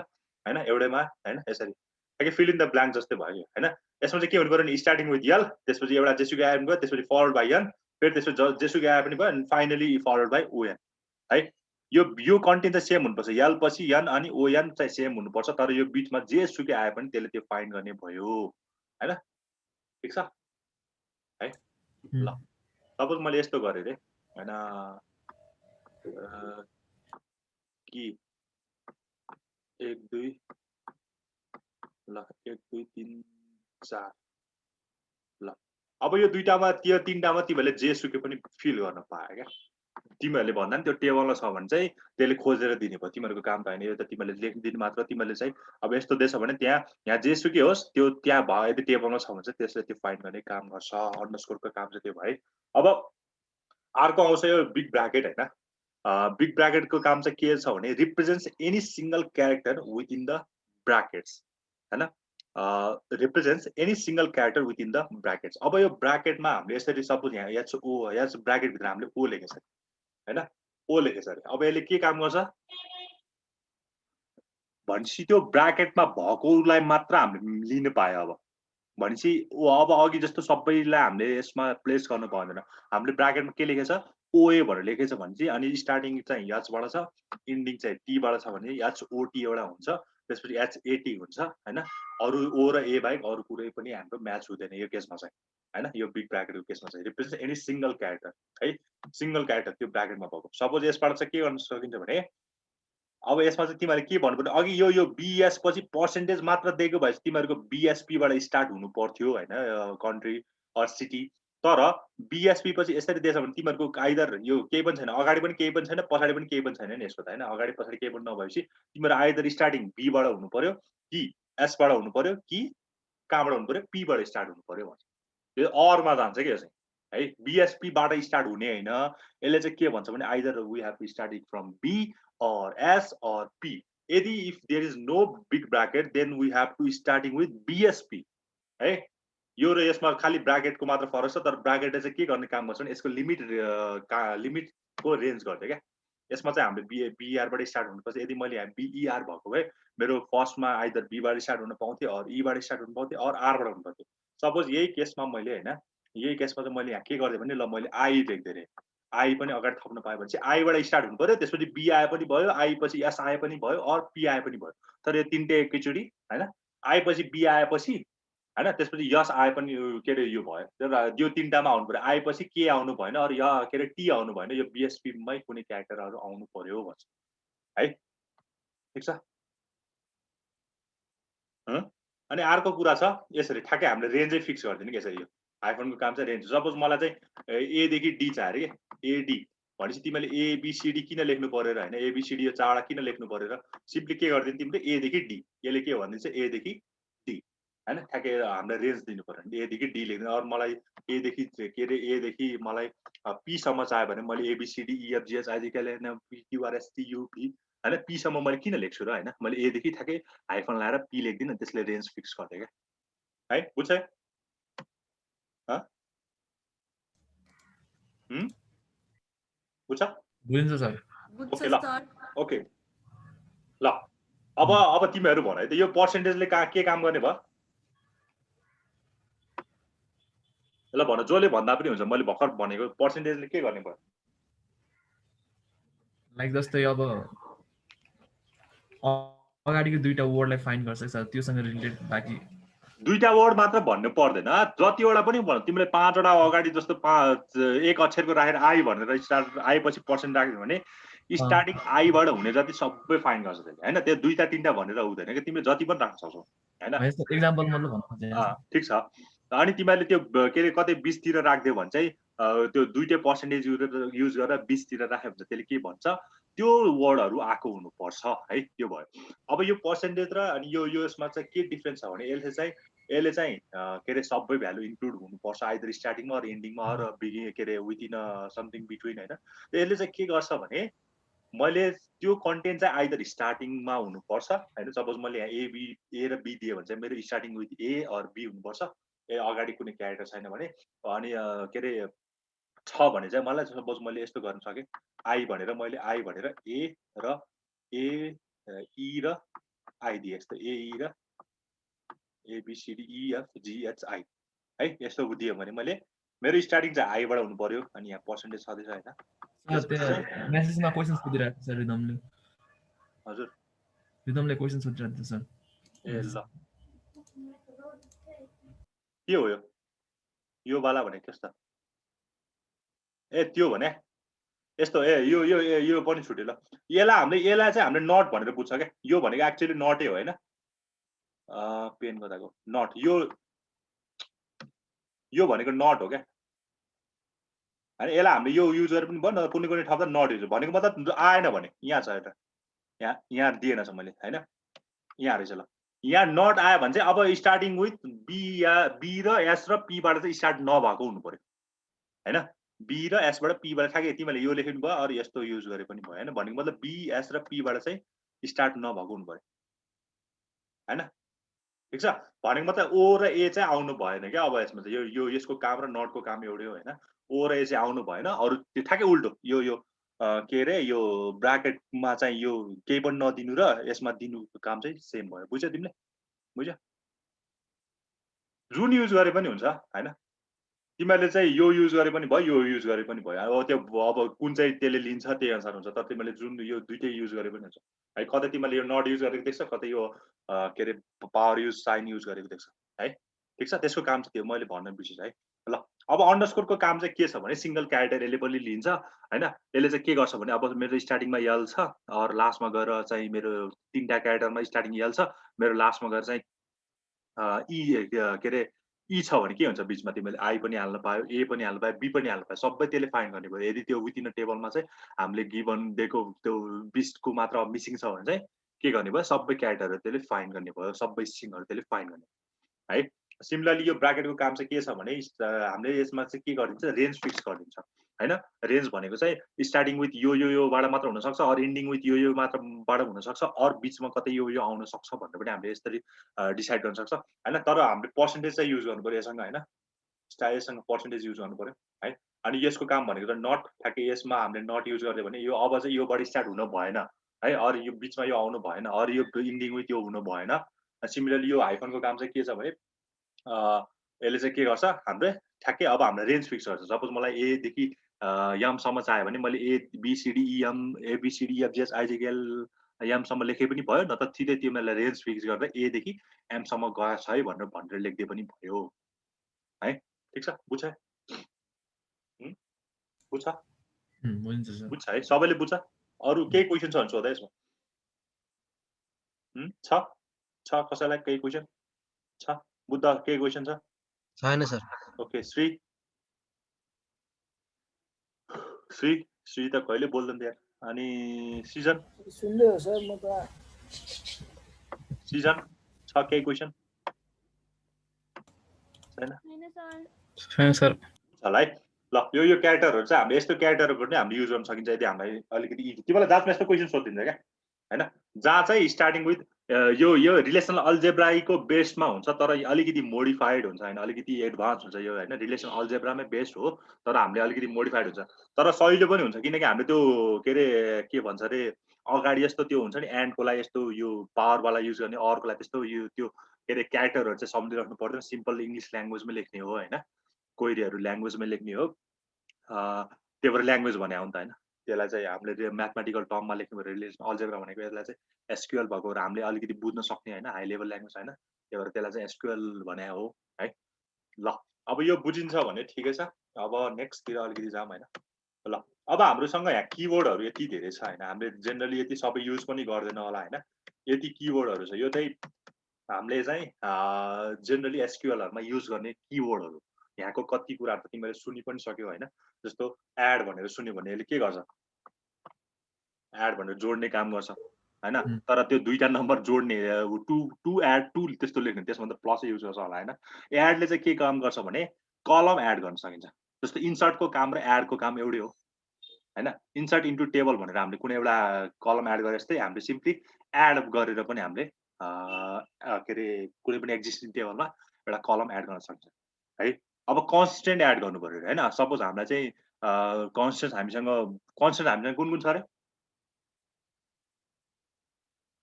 हैन एउटैमा हैन यसरी ताकि फिल इन द ब्ल्याङ्क जस्तै भयो हैन यसमा चाहिँ के हुनु पर्यो नि स्टार्टिङ विथ यल त्यसपछि एउटा जेसुकै आए पनि भयो त्यसपछि फलोड बाई एन फेरि त्यसपछि जेसुकै आए पनि भयो and finally followed by on है यो कन्टेन्ट चाहिँ सेम हुनुपर्छ यल पछि एन अनि ओएन चाहिँ सेम हुनुपर्छ तर यो बिचमा जेसुकै आए पनि त्यसले त्यो फाइन गर्ने भयो हैन ठीक छ है ल सपोज मैले यस्तो गरेँ रे हैन कि 1 2 ल 1 2 3 4 ल अब यो दुईटामा त्यो तीनटामा तिमीहरूले जेसुकै पनि फिल गर्न पायो क्या तिमीहरूले भन्दा नि त्यो टेबलमा छ भने चाहिँ त्यसले खोजेर दिने भयो तिमीहरूको काम भएन यो त तिमीहरूले लेखिदिनु मात्र तिमीहरूले चाहिँ अब यस्तो देश भने यहाँ जेसुकै होस् त्यो त्यहाँ भयो यदि टेबलमा छ भने चाहिँ त्यसले त्यो फाइन्ड गर्ने काम गर्छ अन्डरस्कोरको काम चाहिँ त्यो भयो अब अर्को आउँछ यो बिग ब्राकेट हैन बिग ब्राकेटको काम चाहिँ के छ भने represents any single character within the brackets हैन represents any single character within the brackets अब यो ब्राकेटमा हामीले यसरी सपोज यहाँ एच ब्राकेट भित्र हामीले ओ लेखेछ हैन ओ लेखेछ अरे अब यसले के काम गर्छ भनेपछि त्यो ब्राकेटमा भएकोलाई मात्र हामीले लिन पायो अब भनेपछि अब अघि जस्तो सबैलाई हामीले यसमा प्लेस गर्नु पाउँदैन हामीले ब्राकेटमा के लेखेछ ओए भनेर लेखेछ भनेपछि अनि स्टार्टिङ चाहिँ एचबाट छ एन्डिङ चाहिँ टीबाट छ भने एचओटी एउटा हुन्छ त्यसपछि एचएटी हुन्छ हैन अरु ओ र ए बाहेक अरु कुनै पनि हाम्रो म्याच हुँदैन यो केसमा चाहिँ हैन यो बिग ब्राकेटको केसमा चाहिँ रिप्रेजेन्ट एनी सिंगल क्यारेक्टर है सिंगल क्यारेक्टर त्यो ब्राकेटमा भएको सपोज यसबाट चाहिँ के गर्न सकिन्छ भने अब यसमा चाहिँ तिमीहरूले के भन्नुपर्ने अघि यो बीएस पछि पर्सेन्टेज मात्र दिएको भए तिमीहरूको बीएसपी बाट स्टार्ट हुनु पर्थ्यो हैन कन्ट्री अर सिटी तर बीएसपी पछि यसरी दिएछ भने तिमीहरूको आइदर यो केही पनि छैन अगाडि पनि केही पनि छैन पछाडि पनि केही पनि छैन नि यसको त हैन अगाडि पछाडि केही पनि नभएपछि तिम्रो आइदर स्टार्टिङ बी बाट हुनु पर्यो कि एस बाट हुनु पर्यो कि कहाँबाट हुनु पर्यो पी बाट स्टार्ट हुनु पर्यो भन्छ यो अरमा जान्छ के यो चाहिँ है बीएसपी बाट स्टार्ट हुने हैन यसले चाहिँ के भन्छ भने either we have to start it from B or S or P. If there is no big bracket, then we have to starting with BSP. है यो र यसमा खाली ब्राकेटको मात्र फरक छ तर ब्राकेटले चाहिँ के गर्ने काम गर्छ भने यसको लिमिटको रेन्ज गर्छ क्या यसमा चाहिँ हामीले बीआर बाट स्टार्ट हुनुपर्छ यदि मैले यहाँ बीईआर भएको भए मेरो फर्स्टमा आइदर बी बाट स्टार्ट हुन पाउँथे अर ई बाट स्टार्ट हुन पाउँथे अर आर बाट हुन पाउँथे सपोज यही केसमा मैले हैन यही केसमा चाहिँ मैले यहाँ के गर्दै भने ल मैले आई लेख्दै रे आई पनि अगाडि थप्न पाए भने चाहिँ आईबाट स्टार्ट हुनु पर्यो त्यसपछि बी आए पनि भयो आई पछि एस आए पनि भयो अर पी आए पनि भयो तर यो तीनटै एकैचोटि हैन आई पछि बी आएपछि हैन त्यसपछि यस आए पनि के अरे यो भयो यो तीनटामा आउनु पर्यो आएपछि के आउनु भएन अरू के अरे टी आउनु भएन यो बीएसपी मै कुनै क्यारेक्टरहरू आउनु पर्यो भन्छ है ठिक छ अनि अर्को कुरा छ यसरी ठ्याक्कै हामीले रेन्जै फिक्स गरिदिनु कि यसरी यो आइफोनको काम चाहिँ रेन्ज सपोज मलाई चाहिँ ए देखि डी चाहियो अरे के एडी भनेपछि तिमीले एबिसिडी किन लेख्नु पर्यो र हैन एबिसिडी यो चाडा किन लेख्नु पर्यो र सिम्पली के गरिदिनु तिमीले ए देखि डी यसले के भनिदिन्छ ए देखि डी हैन ठ्याक्कै हामीले रेन्ज दिनु पर्यो ए देखि डी लेख्नु अरु मलाई ए देखि के अरे ए देखि मलाई पी सम्म चाहियो भने मैले एबिसिडी इएफजीएच आइडिकेल क्युआरएस टियुपी हैन पी सम्म मैले किन लेख्छु र हैन मैले ए देखि ठ्याक्कै हाइफन लाएर पी लेख्दिन त्यसले रेन्ज फिक्स गर्दै के है बुझ्छ ह बुझ्छ बुझिन्छ सर ओके ल ओके ल अब तिमीहरू भन है त यो पर्सेन्टेजले के काम गर्ने भयो ल भन जसले भन्दा पनि हुन्छ मैले भर्खर भनेको पर्सेन्टेजले के गर्ने भयो लाइक जस्तै अब अगाडिको दुईटा वर्डलाई फाइन्ड गर्छ सर त्योसँग रिलेटेड बाकी दुईटा वर्ड मात्र भन्नु पर्दैन जतिवटा पनि भन तिमीले पाँचवटा अगाडि जस्तो एक अक्षरको राखेर आई भनेर स्टार्ट आएपछि पर्सेन्ट राख्यो भने स्टार्टिङ आईबाट हुने जति सबै फाइन्ड गर्छ त्यसले हैन त्यो दुईटा तीनटा भनेर हुँदैन कि तिमीले जति पनि राख्न सक्छौ हैन एक्जाम्पल मतलब भन्नु खोजेँ ठीक छ अनि तिमीले त्यो के अरे कतै 20 तिर राख्दियौ भने चाहिँ त्यो दुईटै पर्सेन्टेज युज गरेर 20 तिर राख्यो भने त्यसले के भन्छ त्यो वर्डहरु आको हुनुपर्छ है त्यो भयो अब यो पर्सेन्टेज र अनि यो यसमा चाहिँ के डिफरेन्स छ भने यसले चाहिँ के अरे सबै भ्यालु इन्क्लुड हुनुपर्छ आइदर स्टार्टिङमा अर एन्डिङमा अर बिगिनिङ के अरे विदिन समथिङ बिट्विन हैन यसले चाहिँ के गर्छ भने मैले त्यो कन्टेन्ट चाहिँ आइदर स्टार्टिङमा हुनुपर्छ हैन सपोज मैले यहाँ ए र बी दिए भने चाहिँ मेरो starting with A or B हुनुपर्छ ए अगाडि कुनै क्यारेक्टर छैन भने अनि के अरे छ भने चाहिँ मलाई सपोज मैले यस्तो गर्न सके आई भनेर मैले आई भनेर ए र ए ई र आई दिए यस्तो ए ई र एबिसिडी इएफ जिएच आई है यस्तो दियो भने मैले मेरो स्टार्टिङ चाहिँ आईबाट हुनु पर्यो अनि यहाँ पर्सेन्टेज छँदैछ हैन सर मेसेजमा क्वेशन्स सोधिरहेको छ सर रिदमले हजुर रिदमले क्वेशन सोधिरहेको छ सर ए ल के हो यो वाला भने कस्तो ए त्यो भने यस्तो ए यो पनि छुट्यो ल यसलाई चाहिँ हामीले नट भनेर बुझ्छ क्या यो भनेको एक्चुअली नटै हो हैन पेन गर्दाको नट यो भनेको नट हो क्या हैन यसलाई हामीले यो युज गरेर पनि भयो कुनै कुनै ठाउँमा नट युज भनेको मतलब आएन भने यहाँ छ एउटा यहाँ दिएन छ मैले हैन यहाँ रहेछ ल यहाँ नट आयो भने चाहिँ अब स्टार्टिङ विथ बी र एस र पी बाट चाहिँ स्टार्ट नभएको हुनु पर्यो हैन बी र एस बाट पी बाट ठ्याक्कै तिमीले यो लेख्नु भयो अरु यस्तो युज गरे पनि भयो हैन भनेको मतलब बी एस र पी बाट चाहिँ स्टार्ट नभएको हुनु पर्यो हैन ठीक छ भनेको मतलब ओ र ए चाहिँ आउनु भएन क्या अब यसमा चाहिँ यो यसको काम र नटको काम एउटै हो हैन ओ र ए चाहिँ आउनु भएन अरु त्यो ठ्याक्कै उल्टो यो के अरे यो ब्राकेटमा चाहिँ यो केही पनि नदिनु र यसमा दिनुको काम चाहिँ सेम भयो बुझ्यौ तिमीले बुझ्यौ जुन युज गरे पनि हुन्छ हैन तिमीले चाहिँ यो युज गरे पनि भयो यो युज गरे पनि भयो अब त्यो अब कुन चाहिँ त्यसले लिन्छ त्यही अनुसार हुन्छ तर तिमीले जुन यो दुईटै युज गरे पनि हुन्छ है कतै तिमीले यो नट युज गरेको देख्छ कतै यो के अरे पावर युज साइन युज गरेको देख्छ है ठीक छ त्यसको काम चाहिँ त्यो मैले भन्न बिर्सेँ है ल अब अन्डरस्कोरको काम चाहिँ के छ भने सिंगल क्यारेक्टर यसले पनि लिन्छ हैन यसले चाहिँ के गर्छ भने अब मेरो स्टार्टिङमा यल छ अर लास्टमा गएर चाहिँ मेरो तीनटा क्यारेक्टरमा स्टार्टिङ यल छ मेरो लास्टमा गएर चाहिँ ई के अरे ई छ भने के हुन्छ बीचमा तिमीले आई पनि हाल्न पायो ए पनि हाल्न पायो बी पनि हाल्न पायो सबै त्यसले फाइन्ड गर्ने भयो यदि त्यो विथिन अ टेबलमा चाहिँ हामीले गिभन दिएको त्यो 20 को मात्र मिसिङ छ भने चाहिँ के गर्ने भयो सबै क्यारेक्टरहरु त्यसले फाइन्ड गर्ने भयो सबै स्ट्रिङहरु त्यसले फाइन्ड गर्ने है सिमिलरली यो ब्राकेटको काम चाहिँ के छ भने हामीले यसमा चाहिँ के गरिन्छ रेन्ज फिक्स गरिन्छ हैन रेन्ज भनेको चाहिँ स्टार्टिङ विथ योबाट मात्र हुन सक्छ अर एन्डिङ विथ यो मात्रबाट हुन सक्छ अर बीचमा कतै यो आउन सक्छ भनेर पनि हामीले यसरी डिसाइड गर्न सक्छ हैन तर हामीले पर्सेन्टेज चाहिँ युज गर्नु पर्यो यससँग हैन यससँग पर्सेन्टेज युज गर्नु पर्यो है अनि यसको काम भनेको त नट ठ्याक्कै यसमा हामीले नट युज गर्यो भने यो अब चाहिँ योबाट स्टार्ट हुन भएन है अर यो बीचमा यो आउनु भएन अर यो एन्डिङ विथ यो हुन भएन सिमिलरली यो हाइफनको काम चाहिँ के छ भने यसले चाहिँ के गर्छ हाम्रो ठ्याक्कै अब हामीले रेन्ज फिक्स गर्छ सपोज मलाई ए देखि यम सम्म चाहियो भने मैले A B C D E M A B C D F G H I J K L एमसम्म लेखे पनि भयो, न त सिधै तिमीलाई रेन्ज फिक्स गर्दा ए देखि एमसम्म गएको छ है भनेर लेख्दै पनि भयो है। ठिक छ, बुझ्छ बुझ्छ हुन्छ सर। बुझ्छ है, सबैले बुझ्छ। अरू केही क्वेसन छ भने सोध है यसमा। छ कसैलाई केही क्वेसन छ? बुद्ध केही क्वेसन छ? छैन सर। ओके, श्री त कहिले बोल्दैन त्यहाँ। अनि सिजन सुन्दै हो सर, म त सिजन छ केही क्वेसन? छैन छैन सर। ल है, ल यो क्यारेक्टरहरू चाहिँ हामीले यस्तो क्यारेक्टरहरू पनि हामीले युज गर्न सकिन्छ यदि हामीलाई अलिकति इजी। तिमीलाई जाँचमा यस्तो क्वेसन सोधिदिन्छ क्या होइन, जहाँ चाहिँ स्टार्टिङ विथ यो रिलेसनल अल्जेब्राको बेसमा हुन्छ, तर अलिकति मोडिफाइड हुन्छ होइन, अलिकति एडभान्स हुन्छ यो होइन। रिलेसनल अल्जेब्रामै बेस्ड हो, तर हामीले अलिकति मोडिफाइड हुन्छ, तर सजिलो पनि हुन्छ, किनकि हामीले त्यो के अरे के भन्छ अरे अगाडि यस्तो त्यो हुन्छ नि एन्डको लागि यस्तो यो पावरवाला युज गर्ने, अरूको लागि त्यस्तो यो त्यो के अरे क्यारेक्टरहरू चाहिँ सम्झिराख्नु पर्दैन, सिम्पल इङ्ग्लिस ल्याङ्ग्वेजमै लेख्ने हो होइन, क्वेरीहरू ल्याङ्ग्वेजमै लेख्ने हो। त्यही भएर ल्याङ्ग्वेज भने हो नि त होइन, त्यसलाई चाहिँ हामीले म्याथमेटिकल टर्ममा लेख्नु पऱ्यो। रिलेसन अल्जेब्रा भनेको यसलाई चाहिँ एसक्युएल भएको र हामीले अलिकति बुझ्न सक्ने होइन, हाई लेभल ल्याङ्ग्वेज होइन, त्यही भएर त्यसलाई चाहिँ एसक्युएल भने हो है। ल अब यो बुझिन्छ भने ठिकै छ, अब नेक्स्टतिर अलिकति जाऊँ होइन। ल अब हाम्रोसँग यहाँ किवर्डहरू यति धेरै छ होइन, हामीले जेनरली यति सबै युज पनि गर्दैन होला होइन, यति किवर्डहरू छ। यो चाहिँ हामीले चाहिँ जेनरली एसक्युएलहरूमा युज गर्ने किवर्डहरू। यहाँको कति कुराहरू त तिमीले सुनि पनि सक्यौ होइन, जस्तो एड भनेर सुन्यो भने यसले के गर्छ, एड भनेर जोड्ने काम गर्छ होइन, तर त्यो दुईटा नम्बर जोड्ने टु एड टु त्यस्तो लेख्ने, त्यसमा त प्लस युज गर्छ होला होइन। एडले चाहिँ के काम गर्छ भने कलम एड गर्न सकिन्छ, जस्तो इन्सर्टको काम र एडको काम एउटै हो होइन। इन्सर्ट इन्टु टेबल भनेर हामीले कुनै एउटा कलम एड गरे जस्तै हामीले सिम्पली एड गरेर पनि हामीले के अरे कुनै पनि एक्जिस्टिङ टेबलमा एउटा कलम एड गर्न सक्छ है। अब कन्सटेन्ट एड गर्नु पर्यो होइन, सपोज हामीलाई चाहिँ कन्सटेन्ट हामीसँग कुन छ अरे,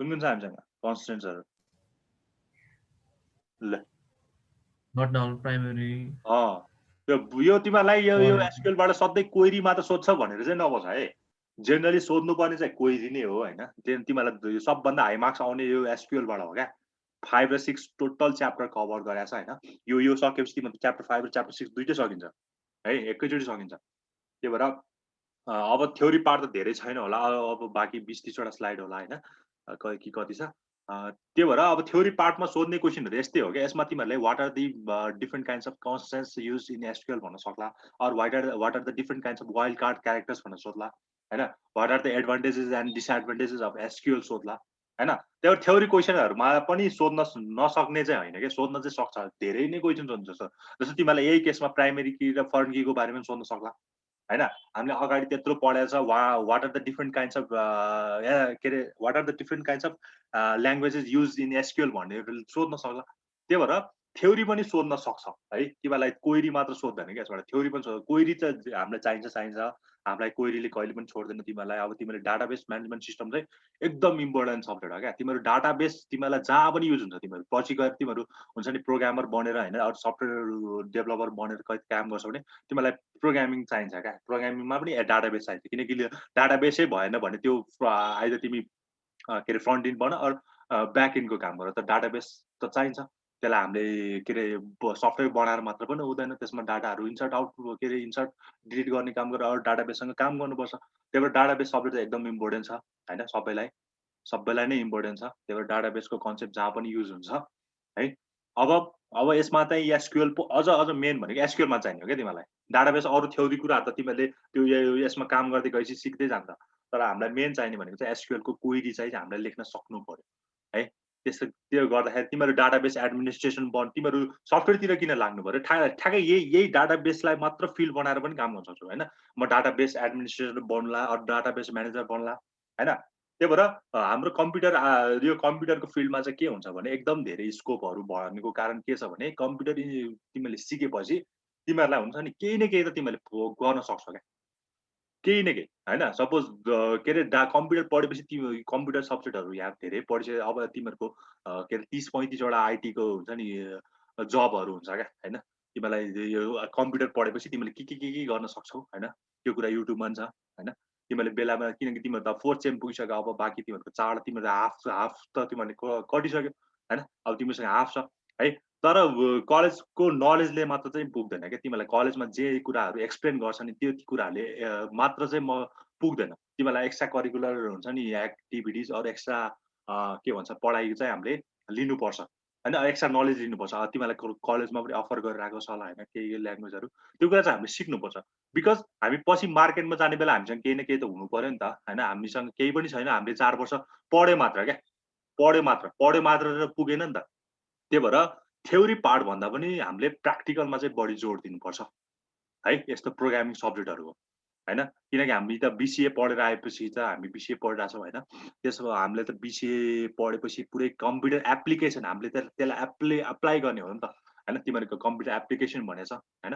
कुन छ हामीसँग कन्सटेन्ट्सहरू? ल नट नल प्राइमरी यो तिमीलाई यो एसक्युएलबाट सधैँ क्वेरी मात्र सोध्छ भनेर चाहिँ नबस है, जेनरली सोध्नुपर्ने चाहिँ क्वेरी नै हो होइन। तिमीलाई सबभन्दा हाई मार्क्स आउने यो एसक्युएलबाट हो क्या। 5 र 6 टोटल च्याप्टर कभर गरेछ होइन, यो सकेपछि तिमीले च्याप्टर 5 र च्याप्टर 6 दुइटै सकिन्छ है, एकैचोटि सकिन्छ। त्यही भएर अब थ्योरी पार्ट त धेरै छैन होला, अब बाँकी 20-30 वटा स्लाइड होला होइन, कि कति छ। त्यही भएर अब थ्योरी पार्टमा सोध्ने क्वेसनहरू यस्तै हो क्या। यसमा तिमीहरूले what are the different kinds of constants use in SQL भन्न सक्ला, or what are the different kinds of wildcard characters भन्न सोध्ला होइन, what are the advantages and disadvantages of SQL सोध्ला होइन। त्यही भएर थ्योरी क्वेसनहरूमा पनि सोध्न नसक्ने चाहिँ होइन कि, सोध्न चाहिँ सक्छ, धेरै नै क्वेसन हुन्छ। जस्तो तिमीलाई यही केसमा प्राइमेरी की र फरेन कीको बारेमा सोध्न सक्ला होइन। हामीले अगाडि त्यत्रो पढेको छ, what are the different kinds of के अरे what are the different kinds of languages use in SQL भन्ने सोध्न सक्ला। त्यही भएर थ्योरी पनि सोध्न सक्छ है, तिमीलाई क्वेरी मात्र सोध्दैन क्या, यसबाट थ्योरी पनि सोध्छ। क्वेरी चाहिँ हामीलाई चाहिन्छ, हामीलाई क्वेरीले कहिले पनि छोड्दैन तिमीलाई। अब तिमीले डाटाबेस म्यानेजमेन्ट सिस्टम चाहिँ एकदम इम्पोर्टेन्ट सब्जेक्ट हो क्या। तिमीहरू डाटाबेस तिमीलाई जहाँ पनि युज हुन्छ, तिमीहरू पछि गएर तिमीहरू हुन्छ नि प्रोग्रामर बनेर होइन, अरू सफ्टवेयर डेभलपर बनेर काम गर्छौ भने तिमीलाई प्रोग्रामिङ चाहिन्छ क्या। प्रोग्रामिङमा पनि डाटाबेस चाहिन्छ, किनकि डाटाबेसै भएन भने त्यो आइदर तिमी के अरे फ्रन्ट इन्ड बन अरू ब्याक इन्डको काम गर, त डाटाबेस त चाहिन्छ। त्यसलाई हामीले के अरे सफ्टवेयर बनाएर मात्र पनि हुँदैन, त्यसमा डाटाहरू इन्सर्ट आउट के अरे इन्सर्ट डिलिट गर्ने काम गरेर अरू डाटाबेससँग काम गर्नुपर्छ। त्यही भएर डाटाबेस सब्जेक्ट चाहिँ एकदम इम्पोर्टेन्ट छ होइन, सबैलाई नै इम्पोर्टेन्ट छ। त्यही भएर डाटाबेसको कन्सेप्ट जहाँ पनि युज हुन्छ है। अब यसमा चाहिँ एसक्युएल अझ मेन भनेको एसक्युएलमा चाहिने हो क्या तिमीलाई। डाटाबेस अरू थ्योरी कुराहरू त तिमीले त्यो यसमा काम गर्दै गएपछि सिक्दै जान्छ, तर हामीलाई मेन चाहिने भनेको चाहिँ एसक्युएलको क्वेरी चाहिँ हामीलाई लेख्न सक्नु पर्यो है। त्यो गर्दाखेरि तिमीहरू डाटाबेस एडमिनिस्ट्रेसन तिमीहरू सफ्टवेयरतिर किन लाग्नु पर्यो, ठ्याक्कै यही डाटाबेसलाई मात्र फिल्ड बनाएर पनि काम गर्न सक्छु होइन। म डाटाबेस एडमिनिस्ट्रेटर बन्ला, अरू डाटाबेस म्यानेजर बन्ला होइन। त्यही भएर हाम्रो यो कम्प्युटरको फिल्डमा चाहिँ के हुन्छ भने एकदम धेरै स्कोपहरू भनेको कारण के छ भने, कम्प्युटर तिमीले सिकेपछि तिमीहरूलाई हुन्छ नि केही न केही त तिमीहरूले गर्न सक्छौ क्या, केही न केही होइन। सपोज के अरे कम्प्युटर पढेपछि तिमी कम्प्युटर सब्जेक्टहरू यहाँ धेरै पढिसक्यो, अब तिमीहरूको के अरे 30-35 वटा आइटीको हुन्छ नि जबहरू हुन्छ क्या होइन। तिमीलाई यो कम्प्युटर पढेपछि तिमीले के गर्न सक्छौ होइन, त्यो कुरा युट्युबमा पनि छ होइन। तिमीहरूले बेलामा, किनकि तिमीहरू त 4th सेम पुगिसक्यो, अब बाँकी तिमीहरूको 4 तिमीहरू हाफ त तिमीहरूले कटिसक्यो होइन, अब तिमीसँग हाफ छ है। तर कलेजको नलेजले मात्र चाहिँ पुग्दैन क्या, तिमीलाई कलेजमा जे कुराहरू एक्सप्लेन गर्छ नि त्यो कुराहरूले मात्र चाहिँ पुग्दैन। तिमीलाई एक्स्ट्रा करिकुलर हुन्छ नि एक्टिभिटिज अरू एक्स्ट्रा के भन्छ पढाइ चाहिँ हामीले लिनुपर्छ होइन, एक्स्ट्रा नलेज लिनुपर्छ। तिमीलाई कलेजमा पनि अफर गरिरहेको छ होला होइन केही ल्याङ्ग्वेजहरू, त्यो कुरा चाहिँ हामीले सिक्नुपर्छ। बिकज हामी पछि मार्केटमा जाने बेला हामीसँग केही न केही त हुनु पर्यो नि त होइन, हामीसँग केही पनि छैन, हामीले 4 वर्ष पढ्यो मात्र क्या, पढ्यो मात्र पुगेन नि त। त्यही भएर थ्योरी पार्ट भन्दा पनि हामीले प्र्याक्टिकलमा चाहिँ बढी जोड दिनुपर्छ है यस्तो प्रोग्रामिङ सब्जेक्टहरूको होइन। किनकि हामी त BCA पढेर आएपछि त हामी BCA पढिरहेछौँ होइन, त्यसो हामीले त BCA पढेपछि पुरै कम्प्युटर एप्लिकेसन हामीले त्यसलाई एप्लाई गर्ने हो नि त होइन। तिमीहरूको कम्प्युटर एप्लिकेसन भनेछ होइन,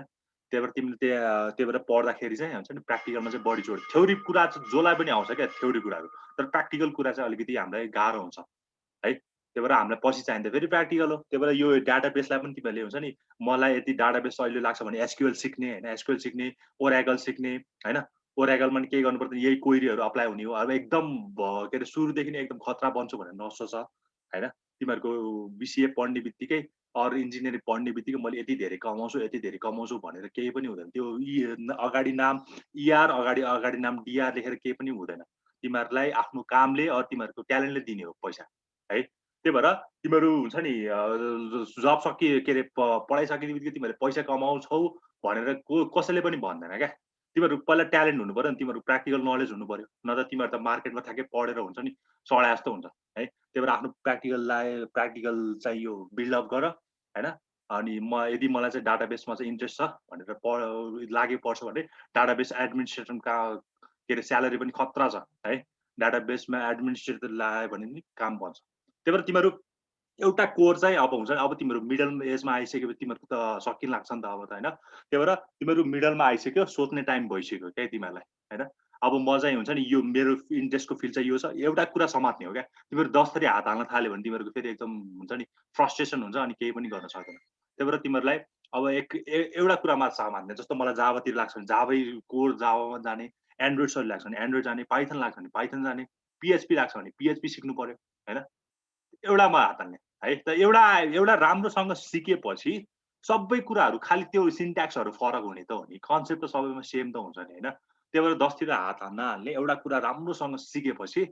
त्यही भएर तिमीले त्यही भएर पढ्दाखेरि चाहिँ हुन्छ नि प्र्याक्टिकलमा चाहिँ बढी जोड। थ्योरी कुरा चाहिँ जसलाई पनि आउँछ क्या थ्योरी कुराहरू, तर प्र्याक्टिकल कुरा चाहिँ अलिकति हामीलाई गाह्रो हुन्छ है। त्यही भएर हामीलाई पछि चाहिन्छ फेरि प्र्याक्टिकल हो। त्यही भएर यो डाटाबेसलाई पनि तिमीहरूले हुन्छ नि, मलाई यति डाटाबेस अहिले लाग्छ भने SQL सिक्ने होइन, SQL सिक्ने, ओराकल सिक्ने होइन। ओराकलमा पनि केही गर्नु पर्दैन, यही क्वेरीहरू अप्लाई हुने हो। अब एकदम के अरे सुरुदेखि नै एकदम खतरा बन्छु भनेर नसोच होइन। तिमीहरूको BCA पढ्ने बित्तिकै अरू इन्जिनियरिङ पढ्ने बित्तिकै मैले यति धेरै कमाउँछु भनेर केही पनि हुँदैन। त्यो अगाडि नाम ER अगाडि नाम DR लेखेर केही पनि हुँदैन। तिमीहरूलाई आफ्नो कामले अरू तिमीहरूको ट्यालेन्टले दिने हो पैसा है। त्यही भएर तिमीहरू हुन्छ नि जब के अरे पढाइ सकिने बित्तिकै तिमीहरूले पैसा कमाउँछौ भनेर कसैले पनि भन्दैन क्या। तिमीहरू पहिला ट्यालेन्ट हुनु पर्यो नि, तिमीहरू प्र्याक्टिकल नलेज हुनु पर्यो, नत्र तिमीहरू त मार्केटमा ठ्याक्कै पढेर हुन्छ नि सडा जस्तो हुन्छ है। त्यही भएर आफ्नो प्र्याक्टिकल चाहिँ यो बिल्डअप गर होइन। अनि यदि मलाई चाहिँ डाटाबेसमा चाहिँ इन्ट्रेस्ट छ भनेर लागि पर्छ भने डाटाबेस एडमिनिस्ट्रेसन के अरे स्यालेरी पनि खतरा छ है। डाटाबेसमा एडमिनिस्ट्रेटर लगायो भने नि काम बन्छ। त्यही भएर तिमीहरू एउटा कोर चाहिँ अब हुन्छ नि, अब तिमीहरू मिडल एजमा आइसकेपछि तिमीहरूको त सकिन लाग्छ नि त अब त होइन। त्यही भएर तिमीहरू मिडलमा आइसक्यो, सोच्ने टाइम भइसक्यो क्या तिमीहरूलाई होइन। अब म चाहिँ हुन्छ नि यो मेरो इन्ट्रेस्टको फिल्ड चाहिँ यो छ, एउटा कुरा समात्ने हो क्या। तिमीहरू 10 थरी हात हाल्न थाल्यो भने तिमीहरूको फेरि एकदम हुन्छ नि फ्रस्ट्रेसन हुन्छ अनि केही पनि गर्न सक्दैन। त्यही भएर तिमीहरूलाई अब एउटा कुरामा समात्ने, जस्तो मलाई जावातिर लाग्छ भने जावै कोर जावामा जाने, एन्ड्रोइड सरी लाग्छ भने एन्ड्रोइड जाने, पाइथन लाग्छ भने पाइथन जाने, PHP लाग्छ भने PHP सिक्नु पर्यो होइन। एउटामा हात हाल्ने है। त एउटा राम्रोसँग सिकेपछि सबै कुराहरू खालि त्यो सिन्ट्याक्सहरू फरक हुने त हो नि, कन्सेप्ट त सबैमा सेम त हुन्छ नि होइन। त्यही भएर 10 तिर हात नहाल्ने, एउटा कुरा राम्रोसँग सिकेपछि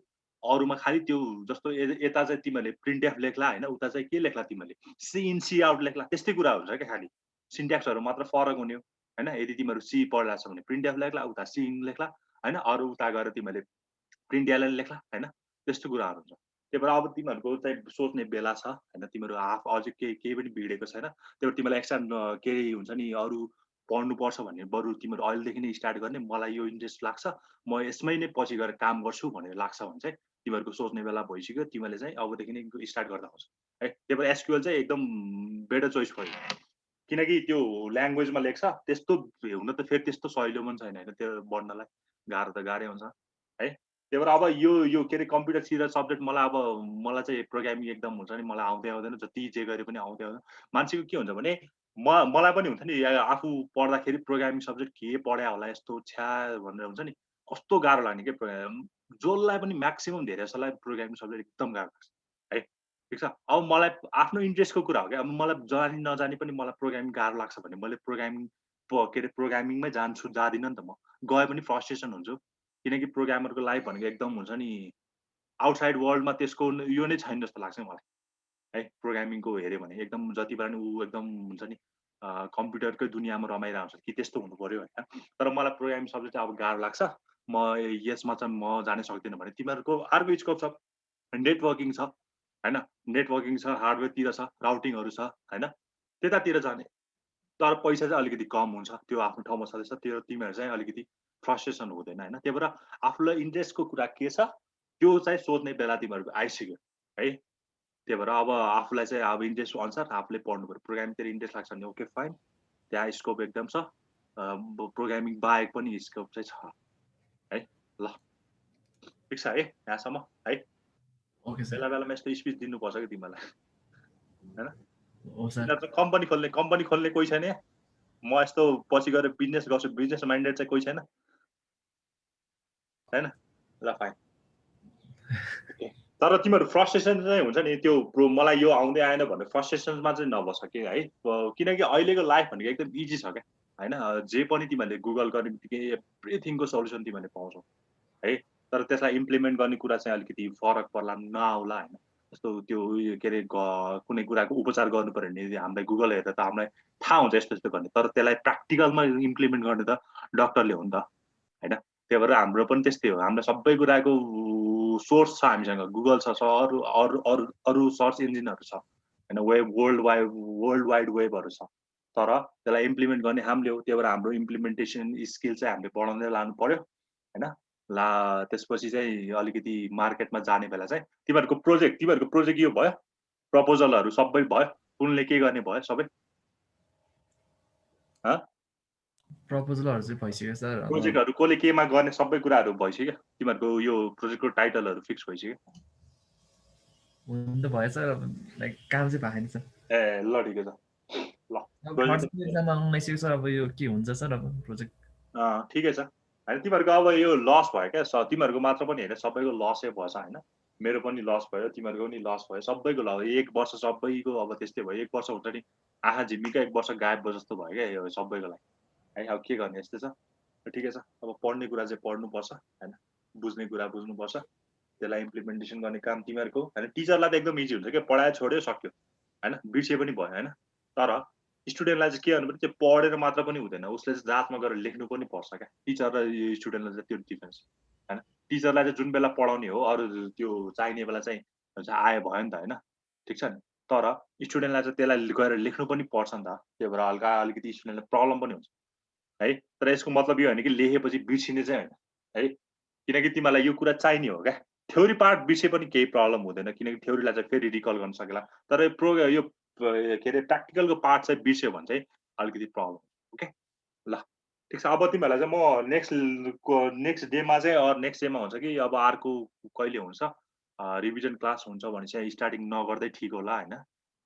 अरूमा खालि त्यो जस्तो यता चाहिँ तिमीहरूले प्रिन्ट एफ लेख्ला होइन, उता चाहिँ के लेख्ला तिमीहरूले सी इन सी आउट लेख्ला, त्यस्तै कुरा हुन्छ क्या। खालि सिन्ट्याक्सहरू मात्र फरक हुने हो होइन। यदि तिमीहरू सी पढिरहेको छ भने प्रिन्ट एफ लेख्ला, उता सी इन लेख्ला होइन, अरू उता गएर तिमीहरूले प्रिन्ट एलएन लेख्ला होइन, त्यस्तो कुराहरू हुन्छ। त्यही भएर अब तिमीहरूको चाहिँ सोच्ने बेला छ होइन, तिमीहरू हाफ अझै केही पनि बिग्रेको छैन। त्यही भएर तिमीलाई एक्स्ट्रा केही हुन्छ नि अरू पढ्नुपर्छ भन्ने बरु तिमीहरू अहिलेदेखि नै स्टार्ट गर्ने, मलाई यो इन्ट्रेस्ट लाग्छ म यसमै नै पछि गएर काम गर्छु भनेर लाग्छ भने चाहिँ तिमीहरूको सोच्ने बेला भइसक्यो। तिमीले चाहिँ अबदेखि नै स्टार्ट गर्दा हुन्छ है। त्यही भएर SQL चाहिँ एकदम बेटर चोइस भयो, किनकि त्यो ल्याङ्ग्वेजमा लेख्छ, त्यस्तो हुन त फेरि त्यस्तो सहिलो पनि छैन होइन, त्यो पढ्नलाई गाह्रो त गाह्रै हुन्छ है। त्यही भएर अब यो के अरे कम्प्युटर सब्जेक्ट मलाई चाहिँ प्रोग्रामिङ एकदम हुन्छ नि मलाई आउँदैन, जति जे गरे पनि आउँदैन। मान्छेको के हुन्छ भने मलाई पनि हुन्छ नि आफू पढ्दाखेरि प्रोग्रामिङ सब्जेक्ट के पढायो होला यस्तो छ्या भनेर हुन्छ नि कस्तो गाह्रो लाग्ने के प्रोग्राम। जसलाई पनि म्याक्सिमम् धेरै जसोलाई प्रोग्रामिङ सब्जेक्ट एकदम गाह्रो लाग्छ है। ठिक छ, अब मलाई आफ्नो इन्ट्रेस्टको कुरा हो क्या। अब मलाई जानी नजानी पनि मलाई प्रोग्रामिङ गाह्रो लाग्छ भने मैले के अरे प्रोग्रामिङमै जाँदिनँ नि त। म गए पनि फ्रस्ट्रेसन हुन्छु, किनकि प्रोग्रामरको लाइफ भनेको एकदम हुन्छ नि आउटसाइड वर्ल्डमा त्यसको यो नै छैन जस्तो लाग्छ मलाई है। प्रोग्रामिङको हेऱ्यो भने एकदम जति बेला ऊ एकदम हुन्छ नि कम्प्युटरकै दुनियाँमा रमाइरहेको हुन्छ कि त्यस्तो हुनु पर्यो होइन। तर मलाई प्रोग्रामिङ सब्जेक्ट चाहिँ अब गाह्रो लाग्छ, म यसमा चाहिँ म जान सक्दिनँ भने तिमीहरूको अर्को स्कोप छ, नेटवर्किङ छ होइन। नेटवर्किङ छ, हार्डवेयरतिर छ, राउटिङहरू छ होइन, त्यतातिर जाने। तर पैसा चाहिँ अलिकति कम हुन्छ, त्यो आफ्नो ठाउँमा छँदैछ, त्यो तिमीहरू चाहिँ अलिकति फ्रस्ट्रेसन हुँदैन होइन। त्यही भएर आफूलाई इन्ट्रेस्टको कुरा के छ त्यो चाहिँ सोध्ने बेला तिमीहरूको आइसक्यो है। त्यही भएर अब आफूलाई चाहिँ अब इन्ट्रेस्ट अनुसार आफूले पढ्नु पर्यो। प्रोग्रामिङतिर इन्ट्रेस्ट लाग्छ भने ओके फाइन, त्यहाँ स्कोप एकदम छ। प्रोग्रामिङ बाहेक पनि स्कोप चाहिँ छ है। ल ठिक छ है यहाँसम्म है। Okay sir. बेला बेलामा यस्तो स्पिच दिनुपर्छ कि तिमीलाई होइन। हो सर। कम्पनी खोल्ने कोही छैन, म यस्तो पछि गएर बिजनेस गर्छु, बिजनेस माइन्डेड चाहिँ कोही छैन। हैन ल फाइन तर तिमीहरू फ्रस्ट्रेसन चाहिँ हुन्छ नि त्यो मलाई यो आउँदै आएन भन्ने फ्रस्ट्रेसनमा चाहिँ नबस कि है किनकि अहिलेको लाइफ भनेको एकदम इजी छ क्या होइन जे पनि तिमीहरूले गुगल गर्ने बित्तिकै एभ्रिथिङको सल्युसन तिमीहरूले पाउँछौ है तर त्यसलाई इम्प्लिमेन्ट गर्ने कुरा चाहिँ अलिकति फरक पर्ला नआउला होइन जस्तो त्यो के अरे कुनै कुराको उपचार गर्नु पर्यो भने हामीलाई गुगल हेरेर त हामीलाई थाहा हुन्छ यस्तो यस्तो गर्ने तर त्यसलाई प्र्याक्टिकलमा इम्प्लिमेन्ट गर्ने त डक्टरले हो नि त होइन त्यही भएर हाम्रो पनि त्यस्तै हो हाम्रो सबै कुराको सोर्स छ हामीसँग गुगल छ अरू अरू अरू अरू सर्च इन्जिनहरू छ होइन वेब वर्ल्ड वाइड वेबहरू छ तर त्यसलाई इम्प्लिमेन्ट गर्ने हामीले हो त्यही भएर हाम्रो इम्प्लिमेन्टेसन स्किल चाहिँ हामीले बढाउँदै लानु पर्यो होइन ला त्यसपछि चाहिँ अलिकति मार्केटमा जाने बेला चाहिँ तिमीहरूको प्रोजेक्ट यो भयो प्रपोजलहरू सबै भयो कुनले के गर्ने भयो सबै प्रपोजलहरू चाहिँ भइसक्यो सर प्रोजेक्टहरू कसले केमा गर्ने सबै कुराहरू भइसक्यो तिमीहरूको यो प्रोजेक्टको टाइटलहरू फिक्स भइसक्यो हुन त भयो सर लाइक काम चाहिँ भएन सर ए ल ठिकै छ ल एक्जाम आउनु नआइसक्यो सर अब यो के हुन्छ सर अब प्रोजेक्ट ठिकै छ होइन तिमीहरूको अब यो लस भयो क्या तिमीहरूको मात्र पनि होइन सबैको लसै भएछ होइन मेरो पनि लस भयो तिमीहरूको पनि लस भयो सबैको लस एक वर्ष सबैको अब त्यस्तै भयो एक वर्ष हुन्छ नि आँखा झिम्मीका एक वर्ष गायब भयो जस्तो भयो क्या यो सबैको लागि है अब के गर्ने यस्तै छ ठिकै छ अब पढ्ने कुरा चाहिँ पढ्नुपर्छ होइन बुझ्ने कुरा बुझ्नुपर्छ त्यसलाई इम्प्लिमेन्टेसन गर्ने काम तिमीहरूको होइन टिचरलाई त एकदम इजी हुन्छ क्या पढायो छोड्यो सक्यो होइन बिर्से पनि भयो होइन तर स्टुडेन्टलाई चाहिँ के गर्नु पर्यो त्यो पढेर मात्र पनि हुँदैन उसले चाहिँ जातमा गएर लेख्नु पनि पर्छ क्या टिचर र स्टुडेन्टलाई चाहिँ त्यो डिफरेन्स होइन टिचरलाई चाहिँ जुन बेला पढाउने हो अरू त्यो चाहिने बेला चाहिँ आयो भयो नि त होइन ठिक छ नि तर स्टुडेन्टलाई चाहिँ त्यसलाई गएर लेख्नु पनि पर्छ नि त त्यही भएर हल्का अलिकति स्टुडेन्टलाई प्रब्लम पनि हुन्छ है तर यसको मतलब यो होइन कि लेखेपछि बिर्सिने चाहिँ होइन है किनकि तिमीलाई यो कुरा चाहिने हो क्या थ्योरी पार्ट बिर्से पनि केही प्रब्लम हुँदैन किनकि थ्योरीलाई चाहिँ फेरि रिकल गर्न सकेला तर यो के अरे प्र्याक्टिकलको पार्ट चाहिँ बिर्स्यो भने चाहिँ अलिकति प्रब्लम ओके ल ठिक छ अब तिमीहरूलाई चाहिँ म नेक्स्ट डेमा चाहिँ नेक्स्ट डेमा हुन्छ कि अब अर्को कहिले हुन्छ रिभिजन क्लास हुन्छ भने चाहिँ स्टार्टिङ नगर्दै ठिक होला होइन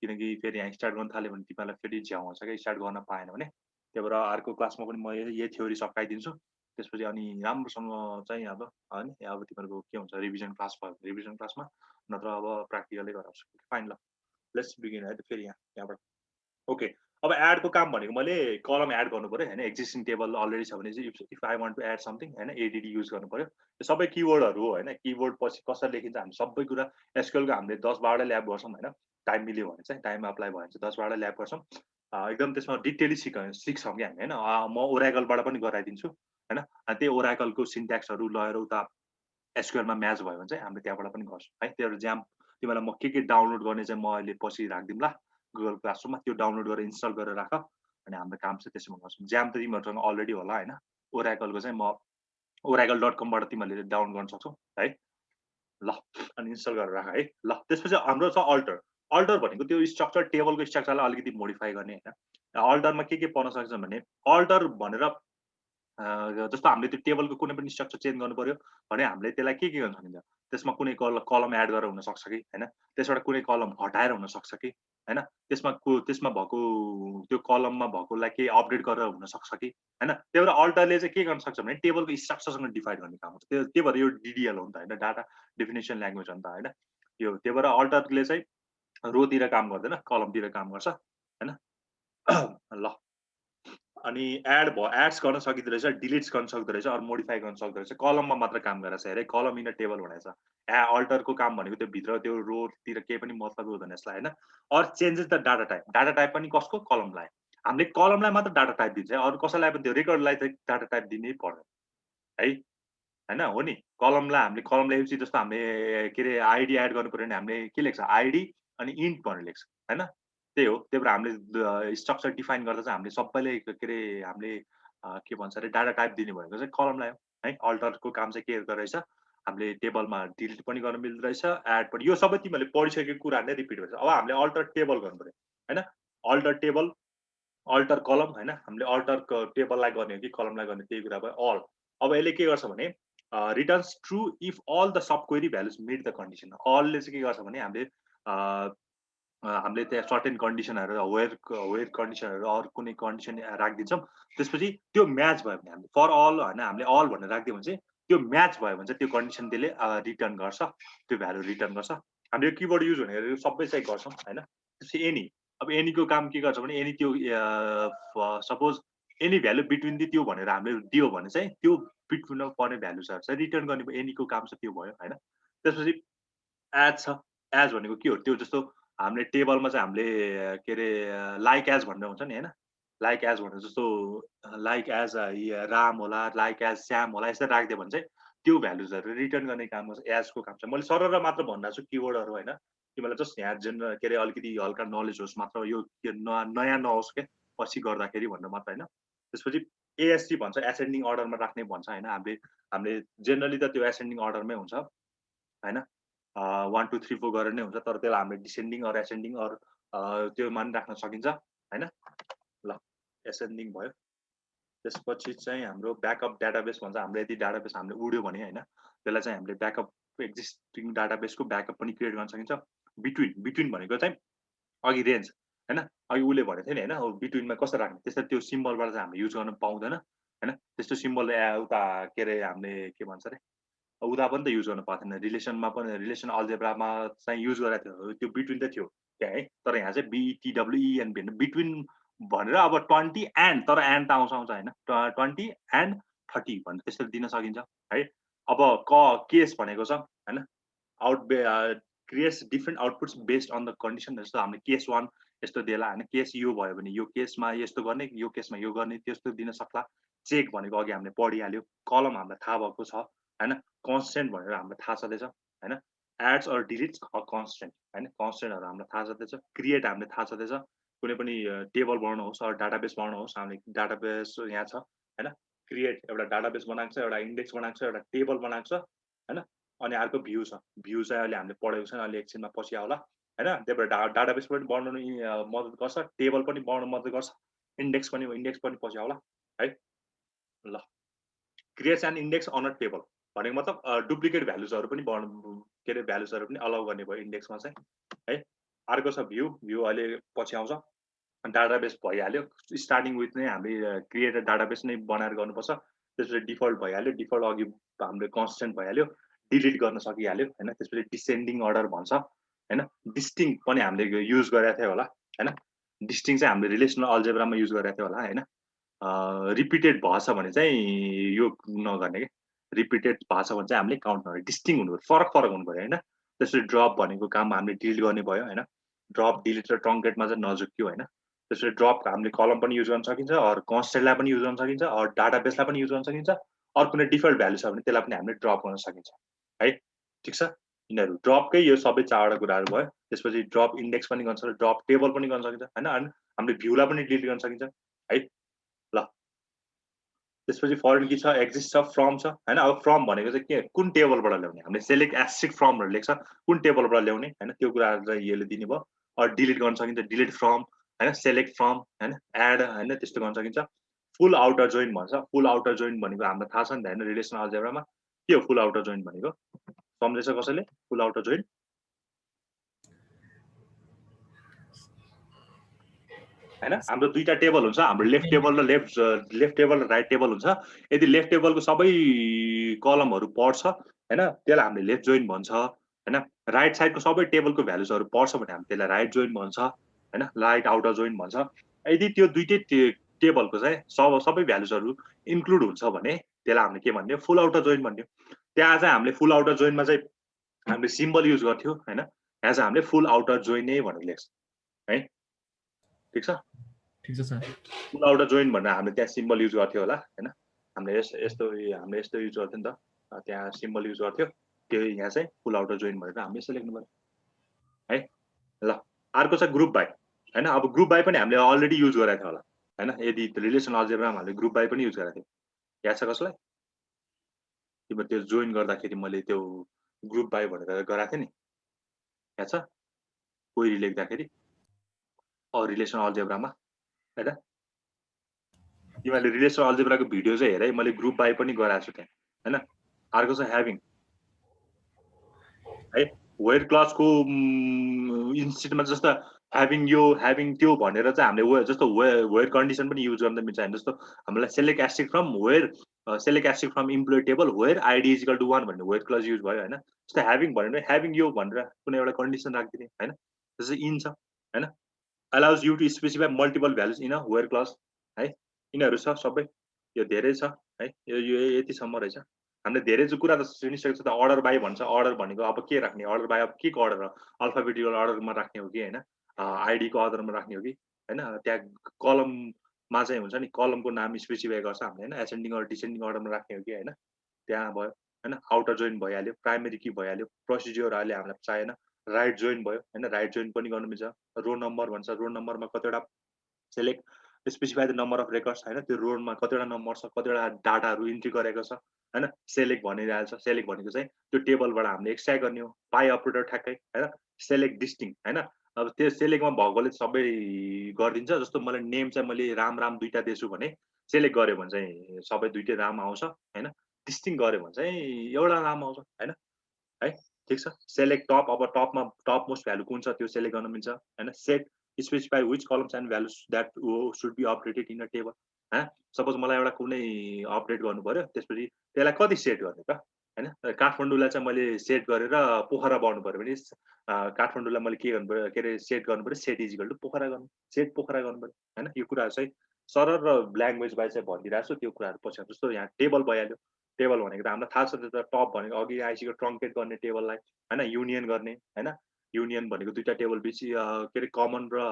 किनकि फेरि यहाँ स्टार्ट गर्न थाल्यो भने तिमीहरूलाई फेरि झ्याउ हुन्छ क्या स्टार्ट गर्न पाएन भने त्यही भएर अर्को क्लासमा पनि म यही थ्योरी सकाइदिन्छु त्यसपछि अनि राम्रोसँग चाहिँ अब होइन अब तिमीहरूको के हुन्छ रिभिजन क्लास भयो रिभिजन क्लासमा नत्र अब प्र्याक्टिकलै गराउँछु फाइन ल लेट्स बिगिन है फेरि यहाँबाट ओके अब एडको काम भनेको मैले कलम एड गर्नु पऱ्यो होइन एक्जिस्टिङ टेबल अलरेडी छ भने चाहिँ if I want to add something होइन एडिडी युज गर्नु पऱ्यो त्यो सबै किवर्डहरू हो होइन किवर्ड पछि कसरी लेखिन्छ हामी सबै कुरा एसक्युएलको हामीले 10-12 ल्याब गर्छौँ होइन टाइम मिल्यो भने चाहिँ टाइम अप्लाई भयो भने चाहिँ 10-12 ल्याब गर्छौँ एकदम त्यसमा डिटेली सिक्छौँ कि हामी होइन म ओराकलबाट पनि गराइदिन्छु होइन अनि त्यही ओराकलको सिन्ट्याक्सहरू लगेर उता एसक्युएलमा म्याच भयो भने चाहिँ हामीले त्यहाँबाट पनि गर्छौँ है त्यो ज्याम तिमीलाई म के डाउनलोड गर्ने चाहिँ म अहिले पछि राखिदिउँला गुगल क्लासरुममा त्यो डाउनलोड गरेर इन्स्टल गरेर राख अनि हाम्रो काम चाहिँ त्यसमा गर्छौँ ज्याम त तिमीहरूसँग अलरेडी होला होइन ओराकलको चाहिँ म oracle.com बाट तिमीहरूले डाउनलोड गर्न सक्छौ है ल अनि इन्स्टल गरेर राख है ल त्यसपछि हाम्रो छ अल्टर भनेको त्यो स्ट्रक्चर टेबलको स्ट्रक्चरलाई अलिकति मोडिफाई गर्ने होइन अल्टरमा के पर्न सक्छ भने अल्टर भनेर जस्तो हामीले त्यो टेबलको कुनै पनि स्ट्रक्चर चेन्ज गर्नु पर्यो भने हामीले त्यसलाई के गर्न सकिन्छ त्यसमा कुनै कलम एड गरेर हुनसक्छ कि होइन त्यसबाट कुनै कलम हटाएर हुनसक्छ कि होइन त्यसमा भएको त्यो कलममा भएकोलाई केही अपडेट गरेर हुनसक्छ कि होइन त्यही भएर अल्टरले चाहिँ के गर्न सक्छ भने टेबलको स्ट्रक्चरसँग डिफाइन गर्ने काम हुन्छ त्यही भएर यो डिडिएल हो नि त होइन डाटा डेफिनेसन ल्याङ्ग्वेज हो नि त होइन यो त्यही भएर अल्टरले चाहिँ रोतिर काम गर्दैन कलमतिर काम गर्छ होइन ल अनि एड्स गर्न सकिँदो रहेछ डिलिट्स गर्न सक्दो रहेछ अरू मोडिफाई गर्न सक्दो रहेछ कलममा मात्र काम गरेर चाहिँ हेरे कलम इन टेबल भनेको छ अल्टरको काम भनेको त्यो भित्र त्यो रोतिर केही पनि मतलब हुँदैन यसलाई होइन or changes the data type पनि कसको कलमलाई हामीले कलमलाई मात्र डाटा टाइप दिन्छ अरू कसैलाई पनि त्यो रेकर्डलाई चाहिँ डाटा टाइप दिनै पर्दैन है होइन हो नि कलमलाई हामीले कलम लेखेपछि जस्तो हामीले के अरे आइडी एड गर्नु पऱ्यो भने हामीले के लेख्छ आइडी अनि इन्ट भनेर लेख्छ होइन त्यही हो त्यही भएर हामीले स्ट्रक्चर डिफाइन गर्दा चाहिँ हामीले सबैले के अरे हामीले के भन्छ अरे डाटा टाइप दिने भनेको चाहिँ कलमलाई हो है अल्टरको काम चाहिँ के गर्दो रहेछ हामीले टेबलमा डिलिट पनि गर्न मिल्दो रहेछ एड पनि यो सबै तिमीहरूले पढिसकेको कुरा नै रिपिट भन्छ अब हामीले अल्टर टेबल गर्नु पऱ्यो होइन अल्टर टेबल अल्टर कलम होइन हामीले अल्टर टेबललाई गर्ने हो कि कलमलाई गर्ने त्यही कुरा भयो अल अब यसले के गर्छ भने returns true if all the subquery values meet the condition अलले चाहिँ के गर्छ भने हामीले त्यहाँ सर्टेन कन्डिसनहरू वेयर कन्डिसनहरू अरू कुनै कन्डिसन राखिदिन्छौँ त्यसपछि त्यो म्याच भयो भने हामीले फर अल होइन हामीले अल भनेर राखिदियो भने चाहिँ त्यो म्याच भयो भने चाहिँ त्यो कन्डिसन त्यसले रिटर्न गर्छ, त्यो भ्यालु रिटर्न गर्छ। हामीले यो किवर्ड युज भनेको सबै चाहिँ गर्छौँ हैन। त्यसपछि एनी, अब एनीको काम के गर्छ भने एनी त्यो सपोज एनी भ्यालु बिट्विन त्यो भनेर हामीले दियो भने चाहिँ त्यो बिट्विनमा पर्ने भ्यालुजहरु चाहिँ रिटर्न गर्ने एनीको काम चाहिँ त्यो भयो हैन। त्यसपछि एज छ, एज भनेको के हो, त्यो जस्तो हामीले टेबलमा चाहिँ हामीले के अरे लाइक एज भन्ने हुन्छ नि हैन, लाइक एज भनेर जस्तो लाइक एज राम होला, लाइक एज श्याम होला, यसरी राखिदियो भने चाहिँ त्यो भ्यालुजहरु रिटर्न गर्ने काम गर्छ, एजको काम छ। मैले सरर मात्र भनिरहेको छु किवर्डहरु हैन, तिमीलाई जस्ट यहाँ जेनरल के अरे अलिकति हल्का नलेज होस् मात्र, यो नयाँ नहोस् के पछि गर्दाखेरि भनेर मात्र हैन। त्यसपछि एएससी भन्छ, एसेन्डिङ अर्डरमा राख्ने भन्छ हैन। हामीले जेनरली त त्यो एसेन्डिङ अर्डरमै हुन्छ हैन, 1 2 3 4 गरेर नै हुन्छ, तर त्यसलाई हामीले डिसेन्डिङ अर एसेन्डिङ अर त्यो मान राख्न सकिन्छ हैन। ल एसेन्डिङ भयो। त्यसपछि चाहिँ हाम्रो ब्याकअप डाटाबेस भन्छ। हाम्रो यदि डाटाबेस हामीले उड्यो भने हैन, त्यसलाई चाहिँ हामीले ब्याकअप एक्जिस्टिङ डाटाबेसको ब्याकअप पनि क्रिएट गर्न सकिन्छ। बिट्विन भनेको चाहिँ अघि रेन्ज हैन, अघि उले भनेको थियो नि हैन, बिट्विनमा कसरी राख्ने, त्यसरी त्यो सिम्बलबाट चाहिँ हामीले युज गर्न पाउँदैन हैन। त्यस्तो सिम्बल उता के अरे हामीले के भन्छ रे उता पनि त युज गर्न पाउँदैन, रिलेसनमा पनि, रिलेसन अल्जेब्रामा चाहिँ युज गरेको थियो, त्यो बिट्विन त थियो त्यहाँ है। तर यहाँ चाहिँ BTWEN भन्ने बिट्विन भनेर अब 20 एन्ड, तर एन्ड त आउँछ हैन, 20 एन्ड 30 भनेर त्यसरी दिन सकिन्छ है। अब केस भनेको छ हैन, creates different outputs based on the condition. जस्तो हामीले केस 1 यस्तो देला हैन, केस यो भयो भने यो केसमा यस्तो गर्ने, यो केसमा यो गर्ने, त्यस्तो दिन सक्ला। चेक भनेको अघि हामीले पढिहाल्यो, कलम हामीलाई थाहा भएको छ हैन, कन्स्टेन्ट भनेर हामीलाई थाहा छँदैछ हैन, एड्स अर डिलिट्स कन्स्टेन्ट हैन, कन्स्टेन्टहरु हामीलाई थाहा छँदैछ। क्रिएट हामीले थाहा छँदैछ, कुनै पनि टेबल बनाउनु होस् अर डाटाबेस बनाउनु होस्, हामीले डाटाबेस यहाँ छ हैन, क्रिएट एउटा डाटाबेस बनाएको छ, एउटा इन्डेक्स बनाएको छ, एउटा टेबल बनाएको छ हैन। अनि अर्को भ्यू छ, भ्यू चाहिँ अहिले हामीले पढेको छैन, अहिले एकछिनमा पछि आउला हैन। त्यही डाटाबेस पनि बनाउनु मद्दत गर्छ, टेबल पनि बनाउनु मद्दत गर्छ, इन्डेक्स पनि पछि आउला है। ल creates an index on a table भनेको मतलब डुप्लिकेट भ्यालुजहरु पनि के अरे भ्यालुजहरु पनि अलाउ गर्ने भयो इन्डेक्समा चाहिँ है। अर्को छ भ्यू, भ्यू अहिले पछि आउँछ। डाटाबेस भइहाल्यो, स्टार्टिङ विथ नै हामीले क्रिएट डाटाबेस नै बनाएर गर्नुपर्छ। त्यसपछि डिफल्ट भइहाल्यो, डिफल्ट अघि हामीले कन्स्टेन्ट भइहाल्यो, डिलिट गर्न सकिहाल्यो हैन। त्यसपछि डिसेन्डिङ अर्डर भन्छ हैन। डिस्टिङ पनि हामीले युज गरेका थियौ होला हैन, डिस्टिङ चाहिँ हामीले रिलेसनल अल्जेब्रामा युज गरेका थियौ होला हैन। रिपिटेड भएछ भने चाहिँ यो नगर्ने के, रिपिटेड भएछ भने चाहिँ हामीले काउन्ट गर्ने, डिस्टिङ हुनु पर्यो, फरक हुनु पर्यो हैन। त्यसपछि ड्रप भनेको काम हामीले डिलिट गर्ने भयो हैन, ड्रप डिलिट र ट्रङ्केटमा चाहिँ नजुक्यो हैन। त्यसपछि ड्रप हामीले कलम पनि युज गर्न सकिन्छ, अर कन्स्टेन्टलाई पनि युज गर्न सकिन्छ, अर डाटाबेसलाई पनि युज गर्न सकिन्छ, अर कुनै डिफल्ट भ्यालु छ भने त्यसलाई पनि हामीले ड्रप गर्न सकिन्छ है। ठिक छ, यिनीहरू ड्रपकै यो सबै चारवटा कुराहरू भयो। त्यसपछि ड्रप इन्डेक्स पनि गर्न सकिन्छ, ड्रप टेबल पनि गर्न सकिन्छ हैन, अनि हामीले भ्यूलाई पनि डिलिट गर्न सकिन्छ है। ल त्यसपछि फरेन की छ, एक्जिस्ट छ, फ्रम छ हैन। अब फ्रम भनेको चाहिँ के, कुन टेबलबाट ल्याउने, हामीले सेलेक्ट एस्ट्रिक फ्रमहरु लेख्छ, कुन टेबलबाट ल्याउने हैन, त्यो कुराहरु चाहिँ यसले दिने भयो। अर डिलिट गर्न सकिन्छ, डिलिट फ्रम हैन, सेलेक्ट फ्रम हैन, एड हैन, त्यस्तो गर्न सकिन्छ। फुल आउटर जोइन भन्छ, फुल आउटर जोइन भनेको हामीलाई थाहा छ नि त हैन, रिलेसनल अल्जेब्रामा के हो फुल आउटर जोइन भनेको, सम्झेछ कसैले फुल आउटर जोइन? हैन, हाम्रो दुईटा टेबल हुन्छ, हाम्रो लेफ्ट टेबल र लेफ्ट टेबल र राइट टेबल हुन्छ। यदि लेफ्ट टेबलको सबै कलमहरु पढ्छ हैन, त्यसलाई हामीले लेफ्ट जोइन भन्छ हैन। राइट साइडको सबै टेबलको भ्यालुजहरु पढ्छ भने हामी त्यसलाई राइट जोइन भन्छ हैन, राइट आउटर जोइन भन्छ। यदि त्यो दुईटै टेबलको चाहिँ सबै भ्यालुजहरु इन्क्लुड हुन्छ भने त्यसलाई हामीले के भन्ने, फुल आउटर जोइन भन्ने। त्यहाँ चाहिँ हामीले फुल आउटर जोइनमा चाहिँ हामीले सिम्बल युज गर्थ्यौ हैन, यहाँ चाहिँ हामीले फुल आउटर जोइन नै भनेर लेख्छ है। ठीक छ, ठीक छ सर। फुल आउटर जोइन भनेर हामीले त्यहाँ सिम्बल युज गर्थ्यो होला हैन, हामीले यस्तो युज गर्थ्यौ नि त, त्यहाँ सिम्बल युज गर्थ्यो, त्यो यहाँ चाहिँ फुल आउटर जोइन भनेर हामीले यसो लेख्नु पर्यो है। ल अर्को छ ग्रुप बाइ हैन। अब ग्रुप बाइ पनि हामीले अलरेडी युज गरेको थियो होला हैन, यदि रिलेसनल अल्जेब्रामा हामीले ग्रुप बाइ पनि युज गरेको थियो, याद छ कसलाई? त्यो जोइन गर्दाखेरि मैले त्यो ग्रुप बाइ भनेर गराएको थिएँ नि, याद छ? क्वेरी लेख्दाखेरि रिलेसनल अल्जेब्रामा हैन, तिमीले रिलेसनल अल्जेब्राको भिडियो चाहिँ हेरे, मैले ग्रुप बाइ पनि गराएको छु त्यहाँ हैन। अर्को छ ह्याभिङ है, वेयर क्लजको इन्स्टिट्युटमा जस्तो ह्याभिङ त्यो भनेर चाहिँ हामीले जस्तो वेयर कन्डिसन पनि युज गर्न मिल्छ होइन जस्तो हामीलाई select asterisk from where select asterisk from employee table where ID is equal to 1 भन्ने वेयर क्लज युज भयो होइन जस्तो ह्याभिङ भन्यो भने ह्याभिङ यो भनेर कुनै एउटा कन्डिसन राखिदिने होइन जस्तो इन छ होइन allows you to specify multiple values in a where clause है यिनीहरू छ सबै यो धेरै छ है यो यतिसम्म रहेछ हामीले धेरै चाहिँ कुरा त सुनिसकेको छ त अर्डर बाई भन्छ अर्डर भनेको अब के राख्ने अर्डर बाई अब के को अर्डर अल्फाबेटिकल अर्डरमा राख्ने हो कि होइन आइडीको अर्डरमा राख्ने हो कि होइन त्यहाँ कलममा चाहिँ हुन्छ नि कलमको नाम स्पेसिफाई गर्छ हामीले होइन एसेन्डिङ अर डिसेन्डिङ अर्डरमा राख्ने हो कि होइन त्यहाँ भयो होइन आउटर जोइन भइहाल्यो प्राइमेरी की भइहाल्यो प्रोसिड्युर अहिले हामीलाई चाहिएन राइट जोइन भयो होइन राइट जोइन पनि गर्नु मिल्छ रोल नम्बर भन्छ रोल नम्बरमा कतिवटा select specify the number of records होइन त्यो रोलमा कतिवटा नम्बर छ कतिवटा डाटाहरू इन्ट्री गरेको छ होइन सेलेक्ट भनिरहेको छ सेलेक्ट भनेको चाहिँ त्यो टेबलबाट हामीले एक्सट्र्याक्ट गर्ने हो पाई अपरेटर ठ्याक्कै होइन सेलेक्ट डिस्टिङ होइन अब त्यो सेलेक्टमा भएकोले सबै गरिदिन्छ जस्तो मलाई नेम चाहिँ मैले राम दुईटा दिएछु भने सेलेक्ट गऱ्यो भने चाहिँ सबै दुईटै राम आउँछ होइन डिस्टिङ गऱ्यो भने चाहिँ एउटा राम आउँछ होइन है ठिक छ सेलेक्ट टप अब टपमा टप मोस्ट भ्यालु कुन छ त्यो सेलेक्ट गर्न मिल्छ होइन set specify which columns and values that should be updated in a table होइन सपोज मलाई एउटा कुनै अपडेट गर्नु पर्यो त्यसपछि त्यसलाई कति सेट गर्ने त होइन काठमाडौँलाई चाहिँ मैले सेट गरेर पोखरा बनाउनु पर्यो भने काठमाडौँलाई मैले के गर्नु पर्यो के अरे सेट गर्नु पर्यो सेट इजिकल टु पोखरा गर्नु सेट पोखरा गर्नु पर्यो होइन यो कुराहरू चाहिँ सरल र ल्याङ्ग्वेज बाई चाहिँ भनिदिइरहेको छु त्यो कुराहरू पछि जस्तो यहाँ टेबल भइहाल्यो टेबल भनेको त हामीलाई थाहा छ त्यो त टप भनेको अघि आइसक्यो ट्रङ्केट गर्ने टेबललाई होइन युनियन गर्ने होइन युनियन भनेको दुईवटा टेबल बिच के अरे कमन र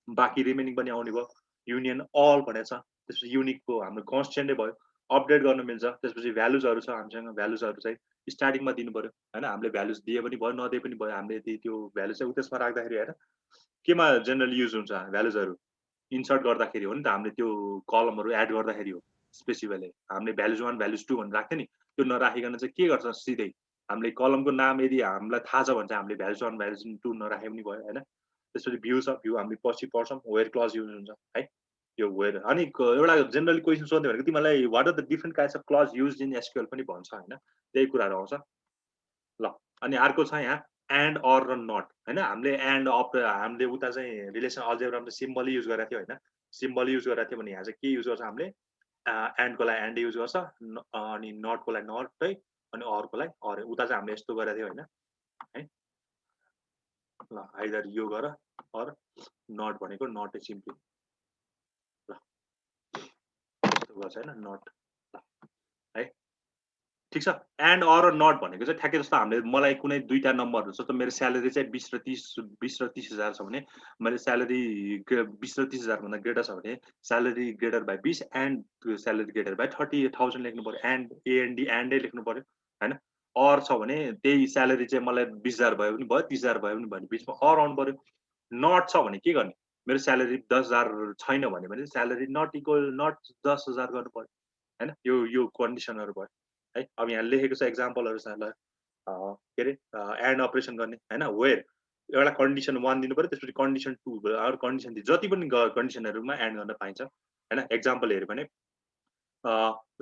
बाँकी रिमेनिङ पनि आउने भयो युनियन अल भनेको छ त्यसपछि युनिकको हाम्रो कन्सटेन्टै भयो अपडेट गर्नु मिल्छ त्यसपछि भ्यालुजहरू छ हामीसँग भ्यालुजहरू चाहिँ स्टार्टिङमा दिनु पर्यो होइन हामीले भ्यालुज दिए पनि भयो नदिए पनि भयो हामीले यदि त्यो भ्यालु चाहिँ त्यसमा राख्दाखेरि होइन केमा जेनरली युज हुन्छ भ्यालुजहरू इन्सर्ट गर्दाखेरि हो नि त हामीले त्यो कलमहरू एड गर्दाखेरि हो स्पेसिफिकली हामीले भ्यालुज 1 भ्यालुज 2 भनेर राख्थ्यो नि त्यो नराखिकन चाहिँ के गर्छ सिधै हामीले कलमको नाम यदि हामीलाई थाहा छ भने चाहिँ हामीले भ्यालुज 1 भ्यालुज 2 नराखे पनि भयो होइन त्यसपछि भ्यू छ भ्यू हामीले पछि पढ्छौँ वेयर क्लज युज हुन्छ है यो वेयर अनि एउटा जेनरली क्वेसन सोध्ने भनेको तिमीलाई what are the different kinds of clause use in SQL पनि भन्छ होइन त्यही कुराहरू आउँछ ल अनि अर्को छ यहाँ एन्ड अर र नट होइन हामीले एन्ड अप हामीले उता चाहिँ रिलेसन अल्जेब्रामा सिम्बल युज गरेको थियो होइन सिम्बल युज गरेको थियो भने यहाँ चाहिँ के युज गर्छ हामीले एन्डको लागि एन्ड युज गर्छ अनि नटको लागि नट है अनि अरको लागि अर उता चाहिँ हामीले यस्तो गरेको थियो होइन है ल आइदर यो गर अर नट भनेको नट सिम्पली ल यस्तो गर्छ होइन नट है ठिक छ एन्ड अर नट भनेको चाहिँ ठ्याक्कै जस्तो हामीले मलाई कुनै दुईटा नम्बरहरू जस्तो मेरो स्यालेरी चाहिँ 20 र 30,000 छ भने मैले स्यालेरी 20 र 30,000 भन्दा ग्रेटर छ भने salary greater by 20 and salary greater by 30,000 लेख्नु पर्यो एन्ड एएनडी एन्डै लेख्नु पर्यो होइन अर छ भने त्यही स्यालेरी चाहिँ मलाई 20,000 भयो पनि भयो 30,000 भयो पनि भयो बिचमा अर आउनु पर्यो नट छ भने के गर्ने मेरो स्यालेरी 10,000 छैन भने स्यालेरी नट इक्वल नट 10,000 गर्नु पर्यो होइन यो कन्डिसनहरू भयो है अब यहाँ लेखेको छ एक्जाम्पलहरू छ ल के अरे एन्ड अपरेसन गर्ने होइन वेयर एउटा कन्डिसन 1 दिनु पर्यो त्यसपछि कन्डिसन 2 अरू कन्डिसन जति पनि कन्डिसनहरूमा एन्ड गर्न पाइन्छ होइन एक्जाम्पल हेऱ्यो भने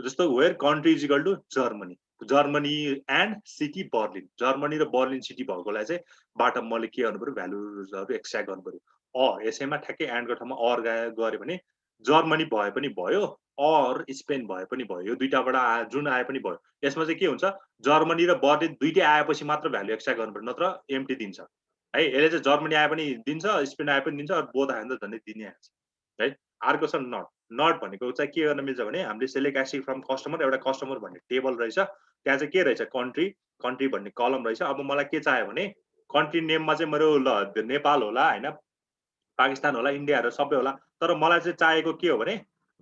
जस्तो where country is equal to Germany Germany and city Berlin Germany र बर्लिन सिटी भएकोलाई चाहिँ बाट मैले के गर्नु पर्यो भ्यालुजहरू एक्सट्र्याक्ट गर्नु पर्यो यसैमा ठ्याक्कै एन्डको ठाउँमा अर गऱ्यो भने जर्मनी भए पनि भयो अर स्पेन भए पनि भयो यो दुईटाबाट जुन आए पनि भयो यसमा चाहिँ के हुन्छ जर्मनी र बर्लिन दुईटै आएपछि मात्र भ्यालु एक्सट्र्याक्ट गर्नु पर्यो नत्र एम्प्टी दिन्छ है यसले चाहिँ जर्मनी आए पनि दिन्छ स्पेन आए पनि दिन्छ बोध आयो भने त झन् दिने आएछ है अर्को छ नट नट भनेको चाहिँ के गर्न मिल्छ भने हामीले सेलेक्ट एस्ट्रिक फ्रम कस्टमर एउटा कस्टमर भन्ने टेबल रहेछ त्यहाँ चाहिँ के रहेछ कन्ट्री भन्ने कलम रहेछ अब मलाई के चाहियो भने कन्ट्री नेममा चाहिँ मेरो ल नेपाल होला होइन पाकिस्तान होला इन्डियाहरू सबै होला तर मलाई चाहिँ चाहिएको के हो भने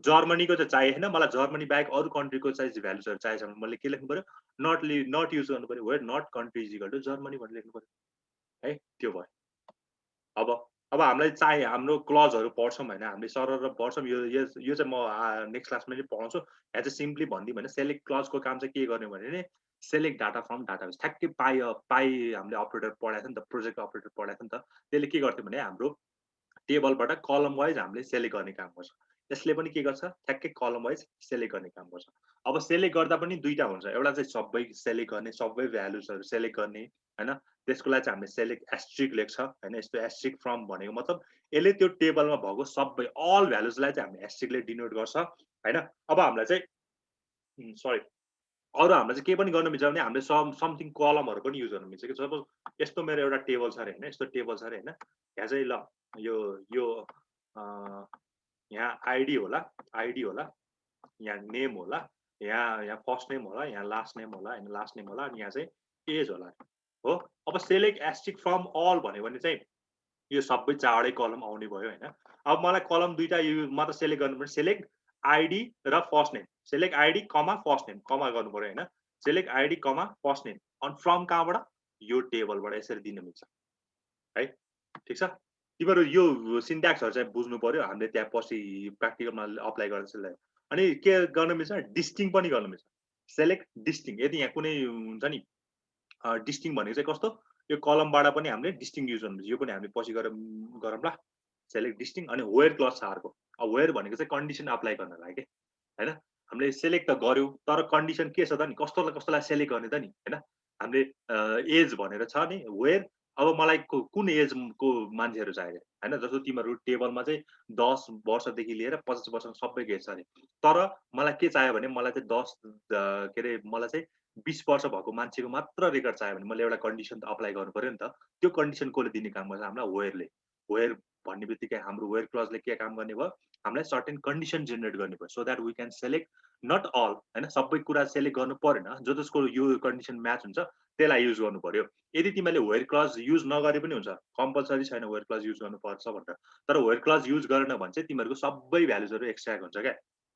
जर्मनीको चाहिँ चाहिएन मलाई जर्मनी बाहेक अरू कन्ट्रीको चाहिँ भ्यालुजहरू चाहिएछ भने मैले के लेख्नु पर्यो नट युज गर्नु पर्यो where not country is equal to Germany भनेर लेख्नु पर्यो है त्यो भयो अब हामीलाई चाहिँ हाम्रो क्लजहरू पढ्छौँ होइन हामीले सरल पढ्छौँ यो चाहिँ म नेक्स्ट क्लासमा पनि पढाउँछु यहाँ चाहिँ सिम्पली भनिदिउँ भने सेलेक्ट क्लजको काम चाहिँ के गर्ने भने सेलेक्ट डाटा फ्रम डाटाबेस ठ्याक्कै पाई हामीले अपरेटर पढाएको थियो नि त प्रोजेक्ट अपरेटर पढाएको थियो नि त त्यसले के गर्थ्यो भने हाम्रो टेबलबाट कलम वाइज हामीले सेलेक्ट गर्ने काम गर्छ यसले पनि के गर्छ ठ्याक्कै कलम वाइज सेलेक्ट गर्ने काम गर्छ अब सेलेक्ट गर्दा पनि दुईटा हुन्छ, एउटा चाहिँ सबै सेलेक्ट गर्ने, सबै भ्यालुजहरू सेलेक्ट गर्ने हैन, त्यसको लागि चाहिँ हामीले सेलेक्ट एस्ट्रिक लेख्छ हैन। यस्तो एस्ट्रिक फ्रम भनेको मतलब यसले त्यो टेबलमा भएको सबै अल भ्यालुजलाई चाहिँ हामीले एस्ट्रिकले डिनोट गर्छ हैन। अब हामीलाई चाहिँ सरी अरु हामीले चाहिँ के पनि गर्न मिल्छ भने हामीले समथिङ कलमहरु पनि युज गर्न मिल्छ कि सपोज यस्तो मेरो एउटा टेबल छ रे हैन, यस्तो टेबल छ रे हैन, यहाँ चाहिँ ल यो यहाँ आईडी होला, यहाँ नेम होला, यहाँ फर्स्ट नेम होला, यहाँ लास्ट नेम होला हैन, लास्ट नेम होला, अनि यहाँ चाहिँ एज होला हो। अब सेलेक्ट एस्ट्रिक फ्रम अल भन्यो भने चाहिँ यो सबै चारवटै कलम आउने भयो हैन। अब मलाई कलम दुईटा मात्र सेलेक्ट गर्नु पर्छ, सेलेक्ट आईडी र first name, select ID comma first name comma गर्नु पर्यो हैन, select ID comma first name on from कहाँबाट यो टेबलबाट यसरी दिन मिल्छ है। ठीक छ, तिम्रो यो सिन्ट्याक्सहरु चाहिँ बुझ्नु पर्यो, हामीले त्यहाँ पछि प्र्याक्टिकलमा अप्लाई गर्छले। अनि के गर्न मिल्छ, डिस्टिङ पनि गर्न मिल्छ, सेलेक्ट डिस्टिङ। यदि यहाँ कुनै हुन्छ नि डिस्टिङ भनेको चाहिँ कस्तो, यो कलमबाट पनि हामीले डिस्टिङ युज गर्नु, यो पनि हामीले पछि गरौँला। सेलेक्ट डिस्टिङ अनि वेयर क्लज छ अर्को। अब वेयर भनेको चाहिँ कन्डिसन अप्लाई गर्नलाई के हैन, हामीले सेलेक्ट त गर्यौं तर कन्डिसन के छ त नि, कस्तोलाई सेलेक्ट गर्ने त नि हैन। हामीले एज भनेर छ नि वेयर, अब मलाई कुन एजको मान्छेहरु चाहियो हैन, जस्तो तिमीहरु टेबलमा चाहिँ 10 वर्षदेखि लिएर 50 वर्षसम्म सबैको एज छ अरे, तर मलाई के चाहियो भने मलाई चाहिँ 10 के रे मलाई चाहिँ 20 वर्ष भएको मान्छेको मात्र रेकर्ड चाहियो भने मैले एउटा कन्डिसन त अप्लाई गर्नु पर्यो नि त। त्यो कन्डिसन कोले दिने काम गर्छ, हामीलाई वेयरले। वेयर भन्ने बित्तिकै हाम्रो वेयर क्लजले के काम गर्ने भयो, हामीलाई सर्टेन कन्डिसन जेनेरेट गर्ने भयो, so that we can select not all हैन, सबै कुरा सेलेक्ट गर्नु परेन, जो जसको यो कन्डिसन म्याच हुन्छ त्यसलाई युज गर्नु पर्यो। यदि तिमीले वेयर क्लज युज नगरे पनि हुन्छ, कम्पल्सरी छैन वेयर क्लज युज गर्नुपर्छ भनेर, तर वेयर क्लज युज गरेन भने चाहिँ तिमीहरुको सबै भ्यालुजहरु एक्सट्र्याक्ट हुन्छ क्या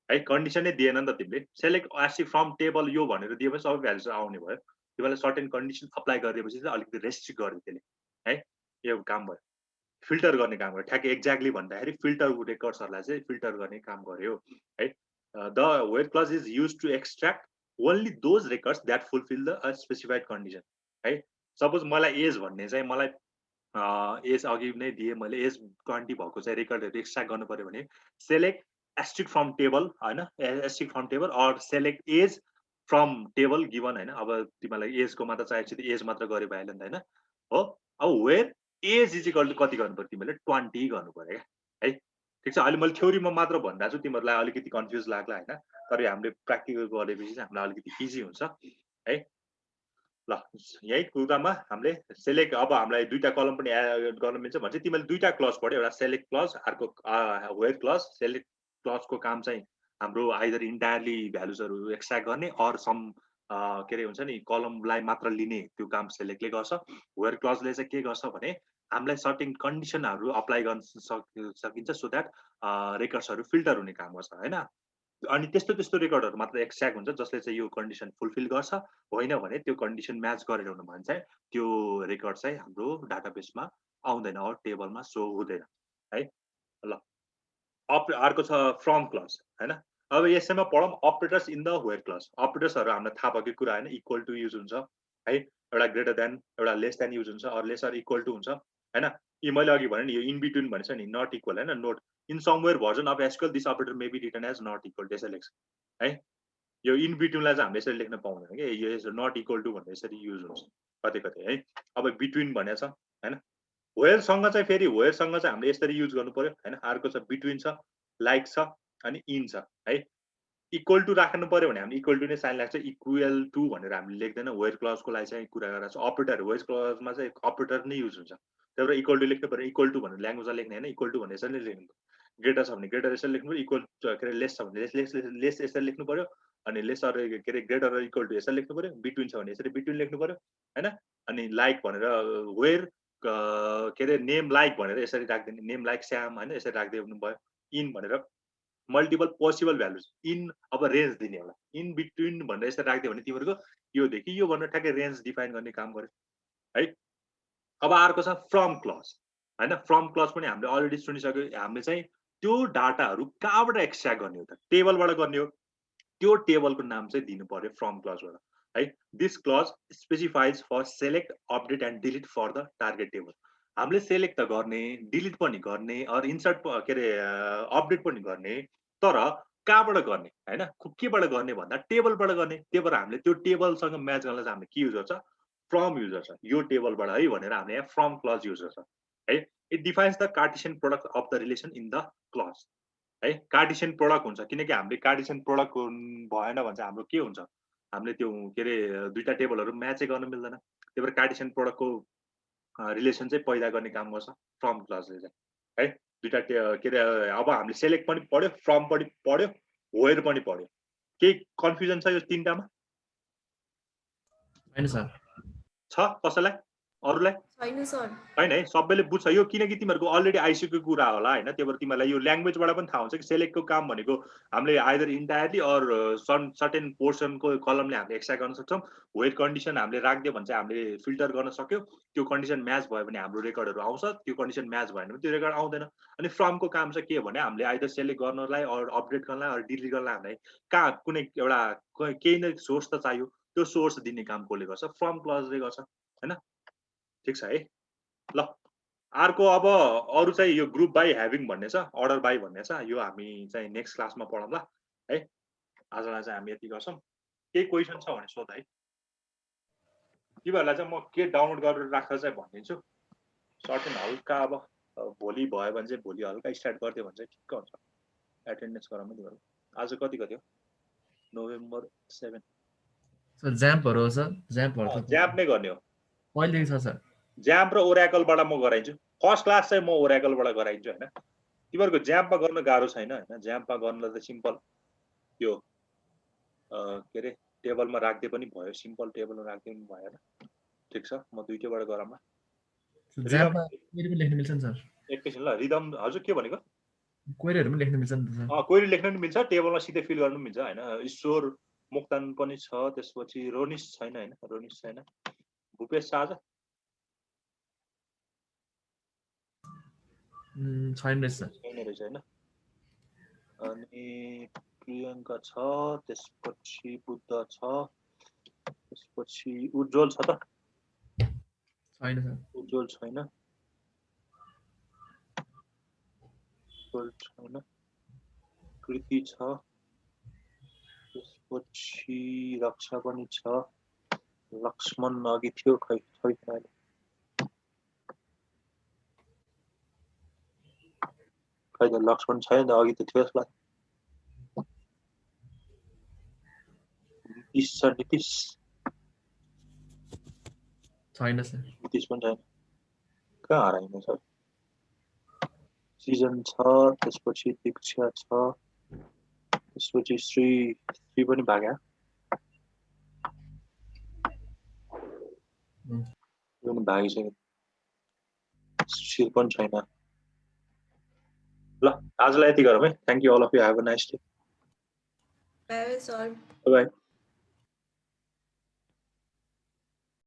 है। कन्डिसनै दिएन नि त तिमीले, सेलेक्ट एस्ट्रिक फ्रम टेबल यो भनेर दिएपछि सबै भ्यालुज आउने भयो। तिमीले सर्टेन कन्डिसन अप्लाई गरिदिएपछि चाहिँ अलिकति रेस्ट्रिक्ट गर्यो त्यसले है, यो काम भयो। फिल्टर गर्ने काम गर्यो, ठ्याक्कै एक्ज्याक्टली भन्दाखेरि फिल्टर रेकर्ड्सहरुलाई चाहिँ फिल्टर गर्ने काम गर्यो है। The where clause is used to extract only those records that fulfill the specified condition है। सपोज मलाई एज भन्ने चाहिँ मलाई एज अघि नै दिए मैले, एज 20 भएको चाहिँ रेकर्डहरु एक्सट्र्याक्ट गर्नु पर्यो भने सेलेक्ट एस्ट्रिक फ्रम टेबल हैन, asterisk from table or select age from table given हैन। अब तिमीलाई एजको मात्र चाहिएको छ, एज मात्र गरे भइहाल्यो नि त हैन हो। अब where age is equal to कति गर्नु पर्यो, तिमीले 20 गर्नु पर्यो क्या है। ठीक छ, अहिले मैले थ्योरीमा मात्र भनिरहेको छु, तिमीहरूलाई अलिकति कन्फ्युज लाग्ला हैन, तर हामीले प्र्याक्टिकल गरेपछि चाहिँ हामीलाई अलिकति इजी हुन्छ है। ल यही कुरामा हामीले सेलेक्ट, अब हामीलाई दुईटा कलम पनि एड गर्न मिल्छ भने चाहिँ तिमीले दुईटा क्लज पढ्यो, एउटा सेलेक्ट क्लज अर्को वेयर क्लज। सेलेक्ट क्लजको काम चाहिँ हाम्रो आइदर इन्टायरली भ्यालुजहरु एक्सट्र्याक्ट गर्ने अर सम के रे हुन्छ नि कलमलाई मात्र लिने, त्यो काम सेलेक्टले गर्छ। वेयर क्लजले चाहिँ के गर्छ भने हामीलाई सर्टेन कन्डिसनहरु अप्लाई गर्न सकिन्छ, सो दैट रेकर्ड्सहरु फिल्टर हुने काम गर्छ हैन। अनि त्यस्तो रेकर्डहरु मात्र एक्सट्र्याक्ट हुन्छ जसले चाहिँ यो कन्डिसन फुलफिल गर्छ, होइन भने त्यो कन्डिसन म्याच गरेन भने चाहिँ त्यो रेकर्ड चाहिँ हाम्रो डाटाबेसमा आउँदैन अर टेबलमा सो हुँदैन है। ल अर्को छ फ्रम क्लज हैन। अब यसैमा पढौँ operators in the where clause. अपरेटर्सहरु हामीलाई थाहा भएकै कुरा हैन, इक्वल टु युज हुन्छ है, एउटा ग्रेटर देन एउटा लेस देन युज हुन्छ, or less or equal to हुन्छ हैन। यी मैले अघि भने नि यो इन बिट्विन भनेछ नि, नट इक्वल हैन, note in somewhere version of SQL this operator may be written as not equal to, यसरी लेख्छ है। यो इन बिट्विनलाई चाहिँ हामीले यसरी लेख्न पाउँदैन के, यो यसरी नट इक्वल टु भनेर यसरी युज हुन्छ कतै कतै है। अब बिट्विन भनेको छ हैन। वेयरसँग चाहिँ फेरि वेयरसँग चाहिँ हामीले यसरी युज गर्नु पर्यो हैन। अर्को छ बिट्विन छ, लाइक छ अनि इन छ है। इक्वल टु राख्नु पर्यो भने हामीले इक्वल टु नै साइन लाग्छ, इक्वल टु भनेर हामीले लेख्दैन। वेयर क्लजको लागि चाहिँ कुरा गरेर अपरेटर, वेयर क्लजमा चाहिँ अपरेटर नै युज हुन्छ, त्यही भएर इक्वल टु लेख्नु पर्यो। इक्वल टु भनेर ल्याङ्ग्वेजमा लेख्ने हैन, इक्वल टु भनेर यसरी नै लेख्नु। ग्रेटर छ भने ग्रेटर यसरी लेख्नु पर्यो, इक्वल के अरे लेस छ भने लेस यसरी लेख्नु पर्यो, अनि लेस अर के अरे ग्रेटर र इक्वल टु यसरी लेख्नु पर्यो। बिट्विन छ भने यसरी बिट्विन लेख्नु पर्यो हैन। अनि लाइक भनेर वेयर के अरे नेम लाइक भनेर यसरी राख्दिने, नेम लाइक स्याम हैन, यसरी राख्दिनु भयो। इन भनेर मल्टिपल पोसिबल भ्यालुज, इन अब रेन्ज दिने होला, इन बिट्विन भनेर यसरी राख्दियो भने तिमीहरुको योदेखि यो भनेर ठ्याक्कै रेन्ज डिफाइन गर्ने काम गर्यो है। अब अर्को छ फ्रम क्लज हैन। फ्रम क्लज पनि हामीले अलरेडी सुनिसक्यो, हामीले चाहिँ त्यो डाटाहरु कहाँबाट एक्सट्र्याक्ट गर्ने हो त, टेबलबाट गर्ने हो, त्यो टेबलको नाम चाहिँ दिनु पर्यो फ्रम क्लजबाट है। This clause specifies for select update and delete for the target table. हामीले सेलेक्ट त गर्ने, डिलिट पनि गर्ने अर इन्सर्ट के अरे अपडेट पनि गर्ने, तर कहाँबाट गर्ने हैन केबाट गर्ने भन्दा टेबलबाट गर्ने त्यही भएर हामीले त्यो टेबलसँग म्याच गर्न चाहिँ हामीले के युज गर्छ फ्रम युज गर्छ यो टेबलबाट है भनेर हामीले यहाँ फ्रम क्लज युज गर्छ है it defines the Cartesian product of the relation in the clause है कार्टेसियन प्रोडक्ट हुन्छ किनकि हामीले कार्टेसियन प्रोडक्ट भएन भने चाहिँ हाम्रो के हुन्छ हामीले त्यो के अरे दुईटा टेबलहरू म्याचै गर्न मिल्दैन त्यही भएर कार्टेसियन प्रोडक्टको रिलेसन चाहिँ पैदा गर्ने काम गर्छ फ्रम क्लजले चाहिँ है दुईटा के अरे अब हामीले सेलेक्ट पनि पढ्यो फ्रम पनि पढ्यो वेयर पनि पढ्यो केही कन्फ्युजन छ यो तीनटामा हैन सर छ कसैलाई अरूलाई छैन सर हैन है सबैले बुझ्छ यो किनकि तिमीहरूको अलरेडी आइसकेको कुरा होला हैन त्यही भएर तिमीलाई यो ल्याङ्ग्वेजबाट पनि थाहा हुन्छ कि सेलेक्टको काम भनेको हामीले आइदर इन्टायरली अर सर्टेन पोर्सनको कलमले हामीले एक्सट्र्याक्ट गर्न सक्छौँ वेट कन्डिसन हामीले राखिदियो भने चाहिँ हामीले फिल्टर गर्न सक्यो त्यो कन्डिसन म्याच भयो भने हाम्रो रेकर्डहरू आउँछ त्यो कन्डिसन म्याच भएन भने त्यो रेकर्ड आउँदैन अनि फ्रमको काम चाहिँ के भने हामीले आइदर सेलेक्ट गर्नलाई अर अपडेट गर्नलाई अर डिलिट गर्नलाई हामीलाई कहाँ कुनै एउटा केही न सोर्स त चाहियो त्यो सोर्स दिने काम कसले गर्छ फ्रम क्लजले गर्छ हैन ठीक छ है ल अर्को अब अरू चाहिँ यो ग्रुप बाई ह्याभिङ भन्ने छ अर्डर बाई भन्ने छ यो हामी चाहिँ नेक्स्ट क्लासमा पढौँला है आजलाई चाहिँ हामी यति गर्छौँ केही क्वेसन छ भने सोध है तिमीहरूलाई चाहिँ म के डाउनलोड गरेर राखेर चाहिँ भनिदिन्छु सर्टेन हल्का अब भोलि भयो भने चाहिँ भोलि हल्का स्टार्ट गरिदियो भने चाहिँ ठिक्क हुन्छ एटेन्डेन्स गरौँ तिमीहरू आज कति हो नोभेम्बर 7 सर ज्याम्पहरु हो सर ज्याम्पहरु त ज्याम्प नै गर्ने हो पहिलेदेखि छ सर ज्याम्प र ओराकलबाट म गराइन्छु फर्स्ट क्लास चाहिँ म ओराकलबाट गराइन्छु हैन तिमीहरूको ज्याम्पमा गर्न गाह्रो छैन हैन ज्याम्पमा गर्नलाई त सिम्पल त्यो के अरे टेबलमा राख्दै पनि भयो सिम्पल टेबलमा राख्दै पनि भयो हैन ठीक छ म दुईटैबाट गराउँला ज्याम्पमा क्वेरी पनि लेख्न मिल्छ नि सर एकैछिन ल रिदम हजुर के भनेको क्वेरीहरु पनि लेख्न मिल्छ नि त सर क्वेरी लेख्न पनि मिल्छ टेबलमा सिधै फिल गर्न पनि मिल्छ हैन ईश्वर मुक्तान पनि छ त्यसपछि रोनिस छैन हैन रोनिस छैन भूपेश छ आज छैन रहेछ सर छैन रहेछ हैन अनि प्रियङ्का छ त्यसपछि बुद्ध छ त्यसपछि उज्जवल छ त छैन सर उज्जवल छैन उज्जवल छैन कृति छ त्यसपछि रक्षा पनि छ लक्ष्मण अघि थियो खै छैन अहिले खै त लक्ष्मण छैन त अघि त थियो यसलाई नीतिश छ नीतिश छैन सर नीतिश पनि छैन कहाँ हराइन सर सिजन छ त्यसपछि दीक्षा छ त्यसपछि श्री पनि भाग्या पनि भागिसक्यो शिर पनि छैन ल आजलाई यति गरौँ है thank you all of you have a nice day bye bye sir by